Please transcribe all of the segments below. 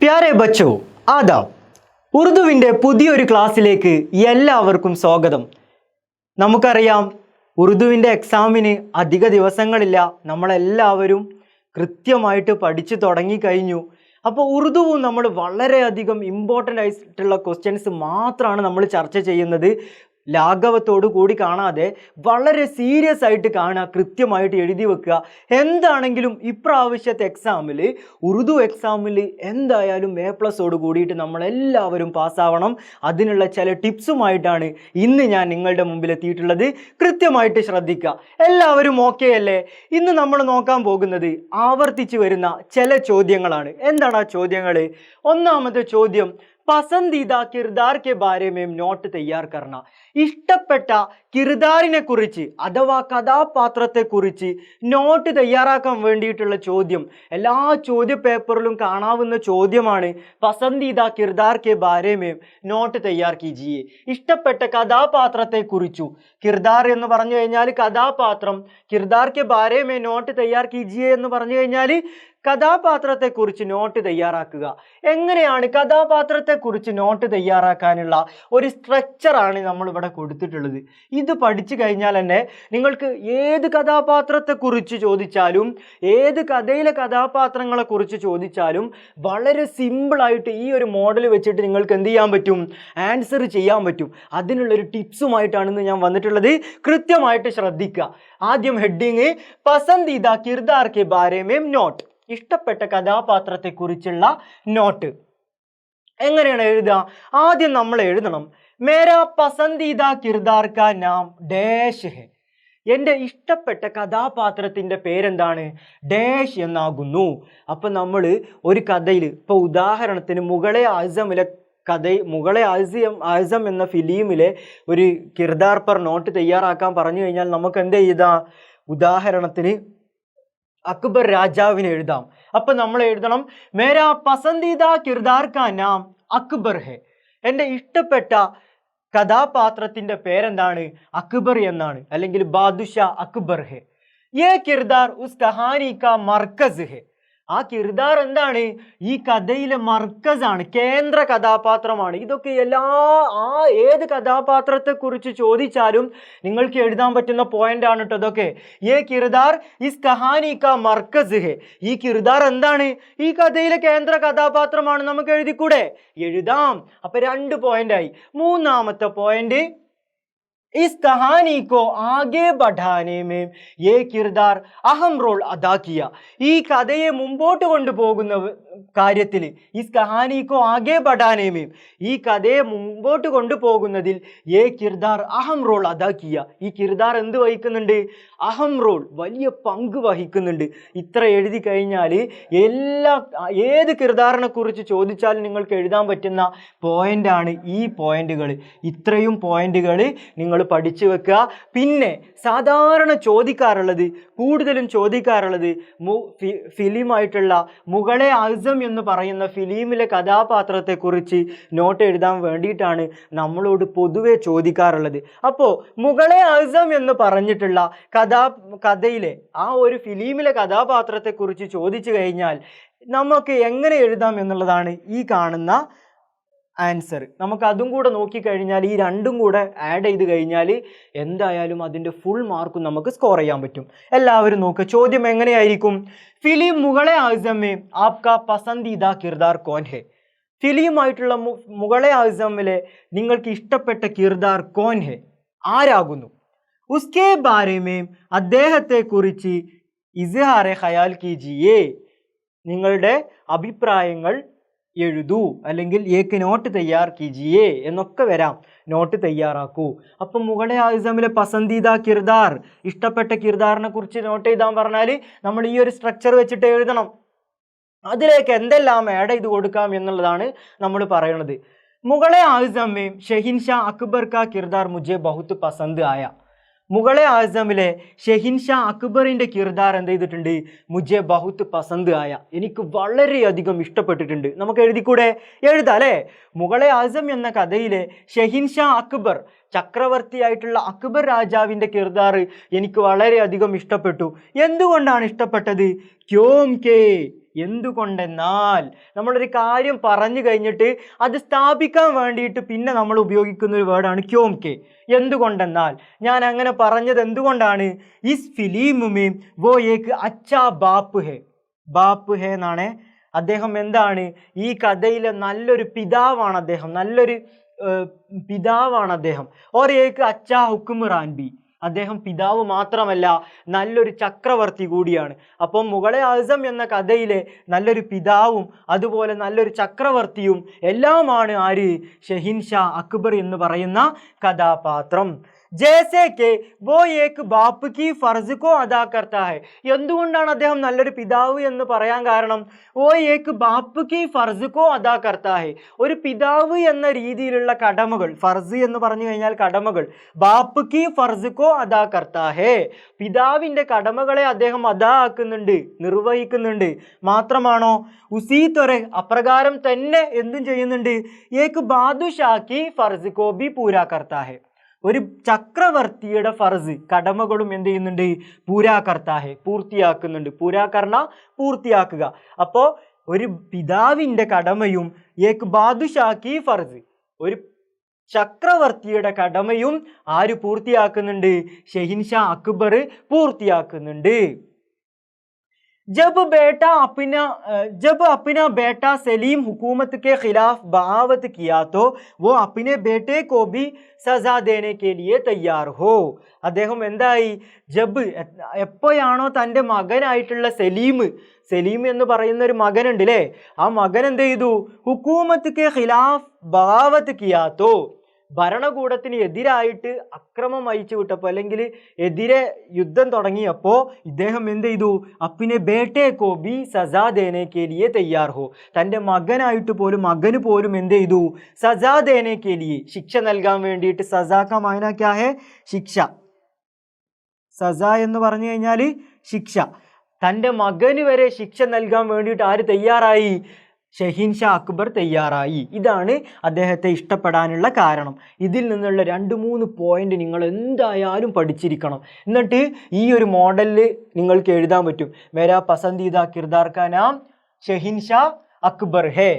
പ്യാരെ ബച്ചോ ആദാബ്. ഉറുദുവിൻ്റെ പുതിയൊരു ക്ലാസ്സിലേക്ക് എല്ലാവർക്കും സ്വാഗതം. നമുക്കറിയാം, ഉറുദുവിൻ്റെ എക്സാമിന് അധിക ദിവസങ്ങളില്ല. നമ്മളെല്ലാവരും കൃത്യമായിട്ട് പഠിച്ചു തുടങ്ങിക്കഴിഞ്ഞു. അപ്പോൾ ഉറുദുവും നമ്മൾ വളരെയധികം ഇമ്പോർട്ടൻ്റ് ആയിട്ടുള്ള ക്വസ്റ്റ്യൻസ് മാത്രമാണ് നമ്മൾ ചർച്ച ചെയ്യുന്നത്. ലാഘവത്തോടു കൂടി കാണാതെ വളരെ സീരിയസ് ആയിട്ട് കാണുക, കൃത്യമായിട്ട് എഴുതി വെക്കുക. എന്താണെങ്കിലും ഇപ്രാവശ്യത്തെ എക്സാമിൽ, ഉറുദു എക്സാമിൽ എന്തായാലും A+ കൂടിയിട്ട് നമ്മളെല്ലാവരും പാസ്സാവണം. അതിനുള്ള ചില ടിപ്സുമായിട്ടാണ് ഇന്ന് ഞാൻ നിങ്ങളുടെ മുമ്പിൽ എത്തിയിട്ടുള്ളത്. കൃത്യമായിട്ട് ശ്രദ്ധിക്കുക. എല്ലാവരും ഓക്കെ അല്ലേ? ഇന്ന് നമ്മൾ നോക്കാൻ പോകുന്നത് ആവർത്തിച്ച് വരുന്ന ചില ചോദ്യങ്ങളാണ്. എന്താണ് ആ ചോദ്യങ്ങൾ? ഒന്നാമത്തെ ചോദ്യം, പസന്ദീദ കിർദാർ കെ ബാരെ മേം നോട്ട് തയ്യാർ കർണ. ഇഷ്ടപ്പെട്ട കിർദാറിനെ കുറിച്ച് അഥവാ കഥാപാത്രത്തെ കുറിച്ച് നോട്ട് തയ്യാറാക്കാൻ വേണ്ടിയിട്ടുള്ള ചോദ്യം. എല്ലാ ചോദ്യ പേപ്പറിലും കാണാവുന്ന ചോദ്യമാണ്. പസന്ദീദ കിർദാർ കെ ബാരെ മേം നോട്ട് തയ്യാർ കീജിയെ. ഇഷ്ടപ്പെട്ട കഥാപാത്രത്തെ കുറിച്ചു. കിർദാർ എന്ന് പറഞ്ഞു കഴിഞ്ഞാൽ കഥാപാത്രം. കിർദാർ കെ ബാരെ മേ നോട്ട് തയ്യാർ കീജിയെ എന്ന് പറഞ്ഞു കഴിഞ്ഞാൽ കഥാപാത്രത്തെ കുറിച്ച് നോട്ട് തയ്യാറാക്കുക. എങ്ങനെയാണ് കഥാപാത്രത്തെ കുറിച്ച് നോട്ട് തയ്യാറാക്കാനുള്ള ഒരു സ്ട്രക്ചറാണ് നമ്മളിവിടെ കൊടുത്തിട്ടുള്ളത്. ഇത് പഠിച്ചു കഴിഞ്ഞാൽ തന്നെ നിങ്ങൾക്ക് ഏത് കഥാപാത്രത്തെ കുറിച്ച് ചോദിച്ചാലും, ഏത് കഥയിലെ കഥാപാത്രങ്ങളെ കുറിച്ച് ചോദിച്ചാലും വളരെ സിമ്പിളായിട്ട് ഈ ഒരു മോഡൽ വെച്ചിട്ട് നിങ്ങൾക്ക് എന്ത് ചെയ്യാൻ പറ്റും? ആൻസർ ചെയ്യാൻ പറ്റും. അതിനുള്ളൊരു ടിപ്സുമായിട്ടാണ് ഞാൻ വന്നിട്ടുള്ളത്. കൃത്യമായിട്ട് ശ്രദ്ധിക്കുക. ആദ്യം heading, പസന്ദീദ കിർദാർ K Bare ma'am not. ഇഷ്ടപ്പെട്ട കഥാപാത്രത്തെ കുറിച്ചുള്ള നോട്ട്. എങ്ങനെയാണ് എഴുതുക? ആദ്യം നമ്മൾ എഴുതണം, മേരാ പസന്ദീദ കിർദാർ കാ നാം ഡാഷ് ഹെ. എൻ്റെ ഇഷ്ടപ്പെട്ട കഥാപാത്രത്തിൻ്റെ പേരെന്താണ്? ഡാഷ് എന്നാകുന്നു. അപ്പം നമ്മൾ ഒരു കഥയിൽ, ഇപ്പോൾ ഉദാഹരണത്തിന് മുഗളെ ആസമിലെ മുഗളെ ആസം എന്ന ഫിലിമിലെ ഒരു കിർദാർ പർ നോട്ട് തയ്യാറാക്കാൻ പറഞ്ഞു കഴിഞ്ഞാൽ നമുക്ക് എന്ത് ചെയ്താ? ഉദാഹരണത്തിന് അക്ബർ രാജാവിന് എഴുതാം. അപ്പൊ നമ്മൾ എഴുതണം, മേരാ പസന്ദീദ കിർദാർ കാ നാം അക്ബർ ഹെ. എൻ്റെ ഇഷ്ടപ്പെട്ട കഥാപാത്രത്തിന്റെ പേരെന്താണ്? അക്ബർ എന്നാണ്, അല്ലെങ്കിൽ ബാദുഷാ അക്ബർ ഹെ. യേ കിർദാർ ഉസ് കഹാനി കാ മർക്കസ് ഹെ. ആ കിർദാർ എന്താണ്? ഈ കഥയിലെ മർക്കസാണ്, കേന്ദ്ര കഥാപാത്രമാണ്. ഇതൊക്കെ ഏത് കഥാപാത്രത്തെ കുറിച്ച് ചോദിച്ചാലും നിങ്ങൾക്ക് എഴുതാൻ പറ്റുന്ന പോയിന്റ് ആണ് കേട്ടോ ഇതൊക്കെ. യേ കിർദാർ ഇസ് കഹാനി കാ മർക്കസ് ഹെ. ഈ കിർദാർ എന്താണ്? ഈ കഥയിലെ കേന്ദ്ര കഥാപാത്രമാണ്. നമുക്ക് എഴുതിക്കൂടെ? എഴുതാം. അപ്പൊ 2 പോയിന്റായി. മൂന്നാമത്തെ പോയിന്റ്, इस कहानी को आगे बढ़ाने में ये किरदार अहम रोल अदा किया. ഈ കഥയെ മുമ്പോട്ട് കൊണ്ടുപോകുന്ന കാര്യത്തിൽ, ഇസ് കഹാനിക്കോ ആകെ ബഡാനെ മേം, ഈ കഥയെ മുമ്പോട്ട് കൊണ്ടുപോകുന്നതിൽ ഏ കിർദാർ അഹം റോൾ അദാ കിയ. ഈ കിർദാർ എന്ത് വഹിക്കുന്നുണ്ട്? അഹം റോൾ, വലിയ പങ്ക് വഹിക്കുന്നുണ്ട്. ഇത്ര എഴുതി കഴിഞ്ഞാൽ ഏത് കിർദാറിനെ കുറിച്ച് ചോദിച്ചാലും നിങ്ങൾക്ക് എഴുതാൻ പറ്റുന്ന പോയിന്റാണ് ഈ പോയിന്റുകൾ. ഇത്രയും പോയിന്റുകൾ നിങ്ങൾ പഠിച്ചു വെക്കുക. പിന്നെ സാധാരണ കൂടുതലും ചോദിക്കാറുള്ളത് ഫിലിമായിട്ടുള്ള മുഗളെ ആസം എന്ന് പറയുന്ന ഫിലിമിലെ കഥാപാത്രത്തെ കുറിച്ച് നോട്ട് എഴുതാൻ വേണ്ടിയിട്ടാണ് നമ്മളോട് പൊതുവെ ചോദിക്കാറുള്ളത്. അപ്പോൾ മുഗളെ ആസം എന്ന് പറഞ്ഞിട്ടുള്ള കഥയിലെ ആ ഒരു ഫിലിമിലെ കഥാപാത്രത്തെ കുറിച്ച് ചോദിച്ചു കഴിഞ്ഞാൽ നമുക്ക് എങ്ങനെ എഴുതാം എന്നുള്ളതാണ് ഈ കാണുന്ന ആൻസർ. നമുക്ക് അതും കൂടെ നോക്കിക്കഴിഞ്ഞാൽ, ഈ 2ഉം കൂടെ ആഡ് ചെയ്ത് കഴിഞ്ഞാൽ എന്തായാലും അതിൻ്റെ ഫുൾ മാർക്കും നമുക്ക് സ്കോർ ചെയ്യാൻ പറ്റും. എല്ലാവരും നോക്കുക. ചോദ്യം എങ്ങനെയായിരിക്കും? ഫിലിം മുഗളെ ആസമേ ആപ്കാ പസന്ദീദ കിർദാർ കോൻ ഹെ. ഫിലിമായിട്ടുള്ള മുഗളെ ആസമിലെ നിങ്ങൾക്ക് ഇഷ്ടപ്പെട്ട കിർദാർ കോൻ ഹെ, ആരാകുന്നു? ഉസ്കെ ബാരെ മേം, അദ്ദേഹത്തെ കുറിച്ച് ഇസ്ഹാറെ ഖയാൽ കീജിയേ, നിങ്ങളുടെ അഭിപ്രായങ്ങൾ എഴുതൂ, അല്ലെങ്കിൽ ഏക്ക് നോട്ട് തയ്യാർ കീജിയേ എന്നൊക്കെ വരാം. നോട്ട് തയ്യാറാക്കൂ. അപ്പം മുഗളെ ആസമിലെ പസന്ദീദ കിർദാർ, ഇഷ്ടപ്പെട്ട കിർദാറിനെ കുറിച്ച് നോട്ട് എഴുതാൻ പറഞ്ഞാൽ നമ്മൾ ഈ ഒരു സ്ട്രക്ചർ വെച്ചിട്ട് എഴുതണം. അതിലേക്ക് എന്തെല്ലാം ആഡ് ചെയ്ത് കൊടുക്കാം എന്നുള്ളതാണ് നമ്മൾ പറയുന്നത്. മുഗളെ ആസമേ ഷെഹിൻഷാ അക്ബർ കാ കിർദാർ മുझे बहुत पसंद आया. മുഗളെ ആസമിലെ ഷെഹിൻഷാ അക്ബറിന്റെ കിർദാർ എന്ത് ചെയ്തിട്ടുണ്ട്? മുझे बहुत पसंद आया, എനിക്ക് വളരെയധികം ഇഷ്ടപ്പെട്ടിട്ടുണ്ട്. നമുക്ക് എഴുതിക്കൂടെ? എഴുതാം അല്ലേ? മുഗളെ ആസം എന്ന കഥയിലെ ഷെഹിൻഷാ അക്ബർ, ചക്രവർത്തിയായിട്ടുള്ള അക്ബർ രാജാവിന്റെ കിർദാർ എനിക്ക് വളരെയധികം ഇഷ്ടപ്പെട്ടു. എന്തുകൊണ്ടാണ് ഇഷ്ടപ്പെട്ടത്? ക്യോം കെ, എന്തുകൊണ്ടെന്നാൽ നമ്മളൊരു കാര്യം പറഞ്ഞു കഴിഞ്ഞിട്ട് അത് സ്ഥാപിക്കാൻ വേണ്ടിയിട്ട് പിന്നെ നമ്മൾ ഉപയോഗിക്കുന്ന ഒരു വേർഡാണ് ക്യോം കെ. എന്തുകൊണ്ടെന്നാൽ, ഞാൻ അങ്ങനെ പറഞ്ഞത് എന്തുകൊണ്ടാണ്? ഇസ് ഫിലിമുമേ വോ ഏക് അച്ഛാ ബാപ്പ് ഹേ. ബാപ്പ് ഹേ എന്നാണ് അദ്ദേഹം. എന്താണ്? ഈ കഥയിലെ നല്ലൊരു പിതാവാണ് അദ്ദേഹം, നല്ലൊരു പിതാവാണ് അദ്ദേഹം. ഓർ ഏക് അച്ഛാ ഹുക്മുറാൻ ബി. അദ്ദേഹം പിതാവ് മാത്രമല്ല, നല്ലൊരു ചക്രവർത്തി കൂടിയാണ്. അപ്പം മുഗളെ ആസം എന്ന കഥയിലെ നല്ലൊരു പിതാവും അതുപോലെ നല്ലൊരു ചക്രവർത്തിയും എല്ലാമാണ് ആര്? ഷെഹിൻഷാ അക്ബർ എന്ന് പറയുന്ന കഥാപാത്രം. ജैसे कि वो एक बाप की फर्ज को अदा करता है. എന്തുകൊണ്ടാണ് അദ്ദേഹം നല്ലൊരു പിതാവ് എന്ന് പറയാൻ കാരണം? वो एक बाप की फर्ज को अदा करता है. ഒരു പിതാവ് എന്ന രീതിയിലുള്ള കടമകൾ, ഫർസ് എന്ന് പറഞ്ഞു കഴിഞ്ഞാൽ കടമകൾ, ബാപ്പ് കി ഫർസ് കോ അദാ കർത്താ ഹേ. പിതാവിൻ്റെ കടമകളെ അദ്ദേഹം അദാ ആക്കുന്നുണ്ട്, നിർവഹിക്കുന്നുണ്ട്. മാത്രമാണോ? ഉസീ ത്വരെ, അപ്രകാരം തന്നെ എന്തും ചെയ്യുന്നുണ്ട്. ഏക് ബാദുഷാ കി ഫർസ് കോ ബി പൂരാ കർത്താ ഹേ. ഒരു ചക്രവർത്തിയുടെ ഫർസ്, കടമകളും എന്ത് ചെയ്യുന്നുണ്ട്? പൂരാ കർത്താ ഹേ, പൂർത്തിയാക്കുന്നുണ്ട്. പൂരാ കർണ, പൂർത്തിയാക്കുക. അപ്പോൾ ഒരു പിതാവിൻ്റെ കടമയും ഏക് ബാദുഷാ കി ഫർസ്, ഒരു ചക്രവർത്തിയുടെ കടമയും ആര് പൂർത്തിയാക്കുന്നുണ്ട്? ഷെഹിൻഷാ അക്ബർ പൂർത്തിയാക്കുന്നുണ്ട്. जब अपना बेटा सलीम हुकूमत के खिलाफ बगावत किया तो वो अपने बेटे को भी सजा देने के लिए तैयार हो. അദ്ദേഹം എന്തായി? എപ്പോഴാണോ തൻ്റെ മകനായിട്ടുള്ള സലീം എന്ന് പറയുന്ന ഒരു മകനുണ്ട് അല്ലേ, ആ മകൻ എന്ത് ചെയ്തു? ഹുക്കൂമത്ത് കെ ഖിലാഫ് ബഗാവത്ത് കിയാ തോ, ഭരണകൂടത്തിന് എതിരായിട്ട് അക്രമം അയച്ചു വിട്ടപ്പോൾ, അല്ലെങ്കിൽ എതിരെ യുദ്ധം തുടങ്ങിയപ്പോൾ ഇദ്ദേഹം എന്ത് ചെയ്തു? അപ്പിനെ ബേട്ടെ കോ ബി സജാ ദേനെ കെ ലിയെ തയ്യാർ ഹോ. തൻ്റെ മകനായിട്ട് പോലും, മകന് പോലും എന്ത് ചെയ്തു? സജാ ദേനെ കെ ലിയെ, ശിക്ഷ നൽകാൻ വേണ്ടിയിട്ട്. സജാ കാ മായന ക്യാ ഹേ? ശിക്ഷ. സജ എന്ന് പറഞ്ഞു കഴിഞ്ഞാൽ ശിക്ഷ. തൻ്റെ മകന് വരെ ശിക്ഷ നൽകാൻ വേണ്ടിയിട്ട് ആര് തയ്യാറായി? ഷെഹിൻഷാ അക്ബർ തയ്യാറായി. ഇതാണ് അദ്ദേഹത്തെ ഇഷ്ടപ്പെടാനുള്ള കാരണം. ഇതിൽ നിന്നുള്ള 2-3 പോയിന്റ് നിങ്ങൾ എന്തായാലും പഠിച്ചിരിക്കണം. എന്നിട്ട് ഈ ഒരു മോഡലിൽ നിങ്ങൾക്ക് എഴുതാൻ പറ്റും. മേരാ പസന്ദീദ കിർദാർ കാ നാം ഷെഹിൻഷാ അക്ബർ ഹേ.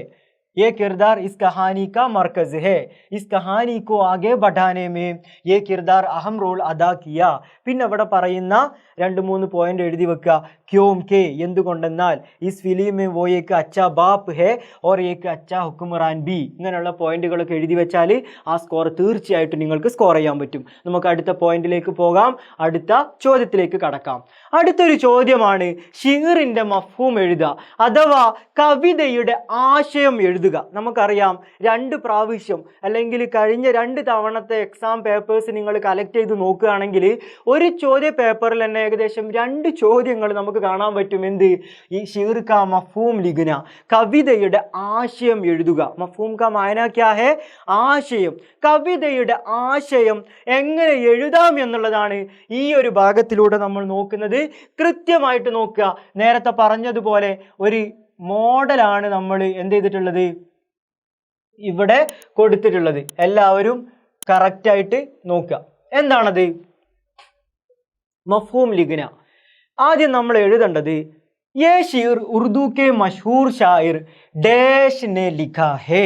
ये किरदार इस कहानी का मरकज है. इस कहानी को आगे बढ़ाने में ये किरदार अहम रोल अदा किया. പിന്നെ അവിടെ പറയുന്ന 2-3 പോയിന്റ് എഴുതി വെക്കുക. ക്യോം കെ, എന്തുകൊണ്ടെന്നാൽ, ഇസ് ഫിലിം വോ ഏക് അച്ഛാ ബാപ്പ് ഹേ ഓർ ഏക് അച്ഛാ ഹുക്മുറാൻ ബി. ഇങ്ങനെയുള്ള പോയിന്റുകളൊക്കെ എഴുതി വെച്ചാൽ ആ സ്കോർ തീർച്ചയായിട്ടും നിങ്ങൾക്ക് സ്കോർ ചെയ്യാൻ പറ്റും. നമുക്ക് അടുത്ത പോയിന്റിലേക്ക് പോകാം, അടുത്ത ചോദ്യത്തിലേക്ക് കടക്കാം. അടുത്തൊരു ചോദ്യമാണ് ഷിറിൻ്റെ മഫ്ഹൂം എഴുതുക, അഥവാ കവിതയുടെ ആശയം എഴുതുക. നമുക്കറിയാം 2 പ്രാവശ്യം അല്ലെങ്കിൽ കഴിഞ്ഞ 2 തവണത്തെ എക്സാം പേപ്പേഴ്സ് നിങ്ങൾ കളക്ട് ചെയ്ത് നോക്കുകയാണെങ്കിൽ ഒരു ചോദ്യ പേപ്പറിൽ തന്നെ ഏകദേശം 2 ചോദ്യങ്ങൾ നമുക്ക് കാണാൻ പറ്റും. എന്ത്? ഈ ഷിർ കാ മഫ്ഹൂം ലിഖ്ന, കവിതയുടെ ആശയം എഴുതുക. മഫ്ഹൂം കാ മായന ക്യാ ഹേ? ആശയം. കവിതയുടെ ആശയം എങ്ങനെ എഴുതാം എന്നുള്ളതാണ് ഈ ഒരു ഭാഗത്തിലൂടെ നമ്മൾ നോക്കുന്നത്. കൃത്യമായിട്ട് നോക്കുക. നേരത്തെ പറഞ്ഞതുപോലെ ഒരു മോഡലാണ് നമ്മൾ എന്ത് ചെയ്തിട്ടുള്ളത്, ഇവിടെ കൊടുത്തിട്ടുള്ളത്. എല്ലാവരും കറക്റ്റായിട്ട് നോക്കുക. എന്താണത്? മഫ്ഹൂം ലിഖ്ന. ആദ്യം നമ്മൾ എഴുതേണ്ടത് യേ ഷീർ ഉർദു കെ മഷ്ഹൂർ ഷായിർ ഡാഷ് നെ ലിഖാ ഹേ.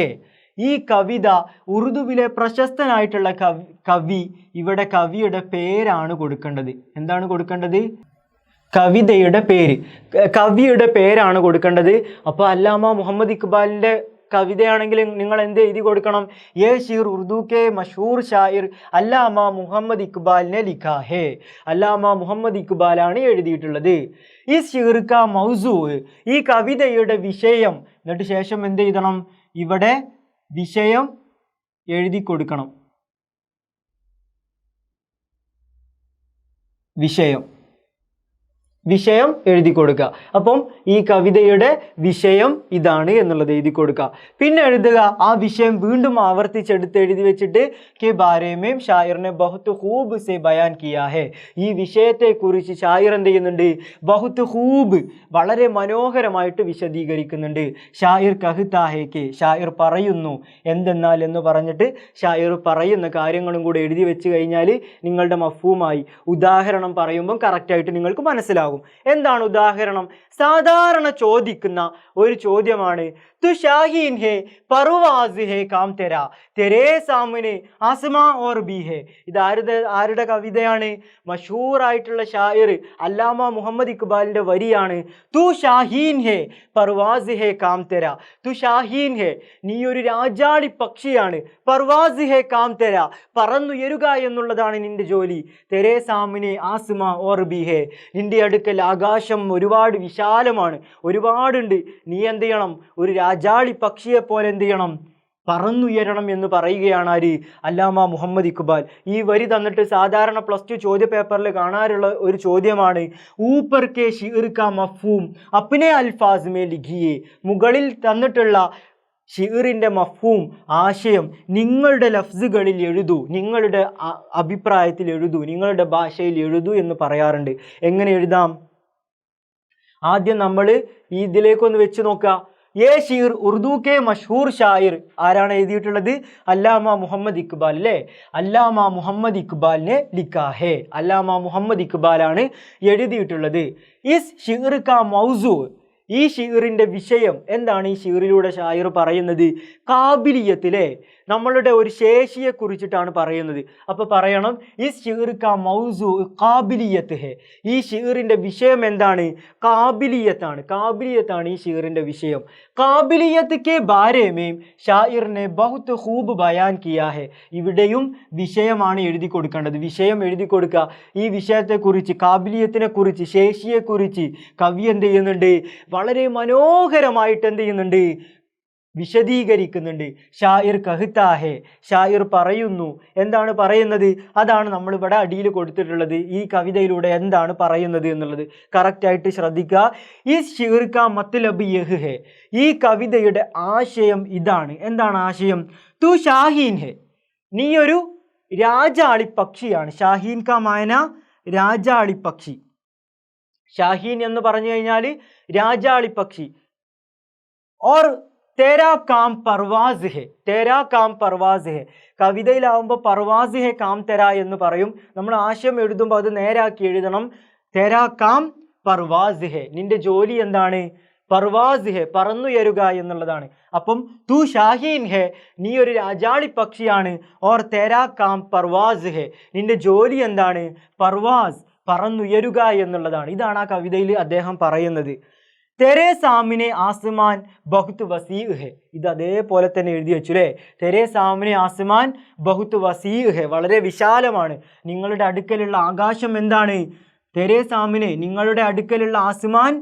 ഈ കവിത ഉറുദുവിലെ പ്രശസ്തനായിട്ടുള്ള കവി, ഇവിടെ കവിയുടെ പേരാണ് കൊടുക്കേണ്ടത്. എന്താണ് കൊടുക്കേണ്ടത്? കവിതയുടെ പേര്, കവിയുടെ പേരാണ് കൊടുക്കേണ്ടത്. അപ്പോൾ അല്ലാമ മുഹമ്മദ് ഇക്ബാലിൻ്റെ കവിതയാണെങ്കിൽ നിങ്ങൾ എന്ത് എഴുതി കൊടുക്കണം? യേ ഷീർ ഉർദു കെ മഷൂർ ഷായിർ അല്ലാമ മുഹമ്മദ് ഇക്ബാലിനെ ലിഖാ ഹേ. അല്ലാമ മുഹമ്മദ് ഇക്ബാലാണ് എഴുതിയിട്ടുള്ളത്. ഈ ഷീർ കാ മൗസൂ, ഈ കവിതയുടെ വിഷയം. എന്നിട്ട് ശേഷം എന്ത് എഴുതണം? ഇവിടെ വിഷയം എഴുതി കൊടുക്കണം. വിഷയം എഴുതി കൊടുക്കുക. അപ്പം ഈ കവിതയുടെ വിഷയം ഇതാണ് എന്നുള്ളത് എഴുതി കൊടുക്കുക. പിന്നെ എഴുതുക, ആ വിഷയം വീണ്ടും ആവർത്തിച്ചെടുത്ത് എഴുതി വെച്ചിട്ട് കെ ബാരേമേം ഷായറിനെ ബഹുത്ത് ഖൂബ് സെ ബയാൻ കിയാ ഹേ. ഈ വിഷയത്തെക്കുറിച്ച് ഷായർ എന്ത് ചെയ്യുന്നുണ്ട്? ബഹുത്ത് ഖൂബ്, വളരെ മനോഹരമായിട്ട് വിശദീകരിക്കുന്നുണ്ട്. ഷായർ കഹ്താ ഹേ കെ, ഷായർ പറയുന്നു. എന്തെന്നാൽ എന്ന് പറഞ്ഞിട്ട് ഷായർ പറയുന്ന കാര്യങ്ങളും കൂടെ എഴുതി വെച്ച് കഴിഞ്ഞാൽ നിങ്ങളുടെ മഫ്ഹൂമായി. ഉദാഹരണം പറയുമ്പം കറക്റ്റായിട്ട് നിങ്ങൾക്ക് മനസ്സിലാവും. മനസ്സിലാകും. എന്താണ് ഉദാഹരണം? സാധാരണ ചോദിക്കുന്ന ഒരു ചോദ്യമാണ് തു ഷാഹീൻ ഹേ പർവാസ് ഹേ കാം തെരാ തെരേ സാമനെ ആസ്മാ ഓർ ബി ഹേ. ഇത് ആരുടെ കവിതയാണ്? മഷഹൂറായിട്ടുള്ള ഷായിർ അല്ലാമ മുഹമ്മദ് ഇഖ്ബാലിന്റെ വരിയാണ്. തു ഷാഹീൻ ഹേ പർവാസ് ഹേ കാം തെരാ. തു ഷാഹീൻ ഹേ, നീ ഒരു രാജാളി പക്ഷിയാണ്. പർവാസ് ഹേ കാം തെരാ, പറന്നുയരുക എന്നുള്ളതാണ് നിന്റെ ജോലി. തെരേ സാമനെ ആസ്മാ ഓർ ബി ഹേ, നിന്റെ അടുക്കൽ ആകാശം ഒരുപാട് വിശാലമാണ്, ഒരുപാടുണ്ട്. നീ എന്ത് ചെയ്യണം? ഒരു രാജാളി പക്ഷിയെ പോലെ എന്ത് ചെയ്യണം? പറന്നുയരണം എന്ന് പറയുകയാണ് ആര്? അല്ലാമ മുഹമ്മദ് ഇഖ്ബാൽ. ഈ വരി തന്നിട്ട് സാധാരണ +2 ചോദ്യ പേപ്പറിൽ കാണാറുള്ള ഒരു ചോദ്യമാണ് ഊപ്പർ കെ ഷിർ കാ മഫ്ഹൂം അപ്നെ അൽഫാസ് മേ ലിഖിയേ. മുകളിൽ തന്നിട്ടുള്ള ഷിറിൻ്റെ മഫ്ഹൂം, ആശയം നിങ്ങളുടെ ലഫ്സുകളിൽ എഴുതൂ, നിങ്ങളുടെ അഭിപ്രായത്തിൽ എഴുതൂ, നിങ്ങളുടെ ഭാഷയിൽ എഴുതൂ എന്ന് പറയാറുണ്ട്. എങ്ങനെ എഴുതാം? ആദ്യം നമ്മൾ ഇതിലേക്കൊന്ന് വെച്ച് നോക്കുക. യേ ഷീർ ഉറുദു കെ മഷഹൂർ ഷായിർ ആരാണ് എഴുതിയിട്ടുള്ളത്? അല്ലാമ മുഹമ്മദ് ഇഖ്ബാൽ അല്ലേ? അല്ലാമ മുഹമ്മദ് ഇഖ്ബാലിനെ ലിഖാ ഹേ. അല്ലാമ മുഹമ്മദ് ഇഖ്ബാലാണ് എഴുതിയിട്ടുള്ളത്. ഇസ് ഷിർ കാ മൗസൂ, ഈ ഷിറിൻ്റെ വിഷയം എന്താണ്? ഈ ഷിറിലൂടെ ഷായിർ പറയുന്നത് കാബിലിയത്തിലെ നമ്മളുടെ ഒരു ശേഷിയെ കുറിച്ചിട്ടാണ് പറയുന്നത്. അപ്പോൾ പറയണം ഇസ് ഷിർ കാ മൗസൂ കാബിലിയത്ത് ഹേ. ഈ ഷിറിൻ്റെ വിഷയം എന്താണ്? കാബിലിയത്താണ്. കാബിലിയത്താണ് ഈ ഷിറിൻ്റെ വിഷയം. കാബിലിയത്ത് കെ ബാരേ മേം ഷായിർ നെ ബഹുത് ഖൂബ് ബയാൻ കിയാ ഹേ. ഇവിടെയും വിഷയമാണ് എഴുതി കൊടുക്കേണ്ടത്. വിഷയം എഴുതി കൊടുക്കുക. ഈ വിഷയത്തെക്കുറിച്ച്, കാബിലിയത്തിനെ കുറിച്ച്, ശേഷിയെക്കുറിച്ച് കവി എന്ത് ചെയ്യുന്നുണ്ട്? വളരെ മനോഹരമായിട്ട് എന്ത് ചെയ്യുന്നുണ്ട്? വിശദീകരിക്കുന്നുണ്ട്. ഷായിർ കഹ്താ ഹേ, ഷായിർ പറയുന്നു. എന്താണ് പറയുന്നത്? അതാണ് നമ്മളിവിടെ അടിയിൽ കൊടുത്തിട്ടുള്ളത്. ഈ കവിതയിലൂടെ എന്താണ് പറയുന്നത് എന്നുള്ളത് കറക്റ്റായിട്ട് ശ്രദ്ധിക്കുക. ഈ ഷിർ കാ മത്ലബ് യഹ് ഹേ, ഈ കവിതയുടെ ആശയം ഇതാണ്. എന്താണ് ആശയം? തു ഷാഹീൻ ഹേ, നീ ഒരു രാജാളി പക്ഷിയാണ്. ഷാഹീൻ കാ മായന രാജാളി പക്ഷി. ഷാഹീൻ എന്ന് പറഞ്ഞു കഴിഞ്ഞാൽ രാജാളി പക്ഷി. ഓർ തേരാ കാം പർവാസ് ഹേ, തേരാ കാം പർവാസ് ഹേ. കവിതയിലാവുമ്പോൾ പർവാസ് ഹേ കാം തെരാ എന്ന് പറയും. നമ്മൾ ആശയം എഴുതുമ്പോൾ അത് നേരാക്കി എഴുതണം. തേരാ കാം പർവാസ് ഹേ, നിന്റെ ജോലി എന്താണ്? പർവാസ് ഹേ, പറന്നുയരുക എന്നുള്ളതാണ്. അപ്പം തു ഷാഹീൻ ഹേ, നീ ഒരു രാജാളി പക്ഷിയാണ്. ഓർ തേരാ കാം പർവാസ് ഹേ, നിന്റെ ജോലി എന്താണ്? പർവാസ്, പറന്നുയരുക എന്നുള്ളതാണ്. ഇതാണ് ആ കവിതയിൽ അദ്ദേഹം പറയുന്നത്. തെരേ സാമിനെ ആസ്മാൻ ബഹുത്ത് വസീ ഹെ, ഇത് അതേപോലെ തന്നെ എഴുതി വെച്ചു അല്ലേ? തെരേ സാമിനെ ആസ്മാൻ ബഹുത്ത് വസീ ഹെ, വളരെ വിശാലമാണ്. നിങ്ങളുടെ അടുക്കലുള്ള ആകാശം എന്താണ്? തെരേ സാമിനെ, നിങ്ങളുടെ അടുക്കലുള്ള ആസ്മാൻ,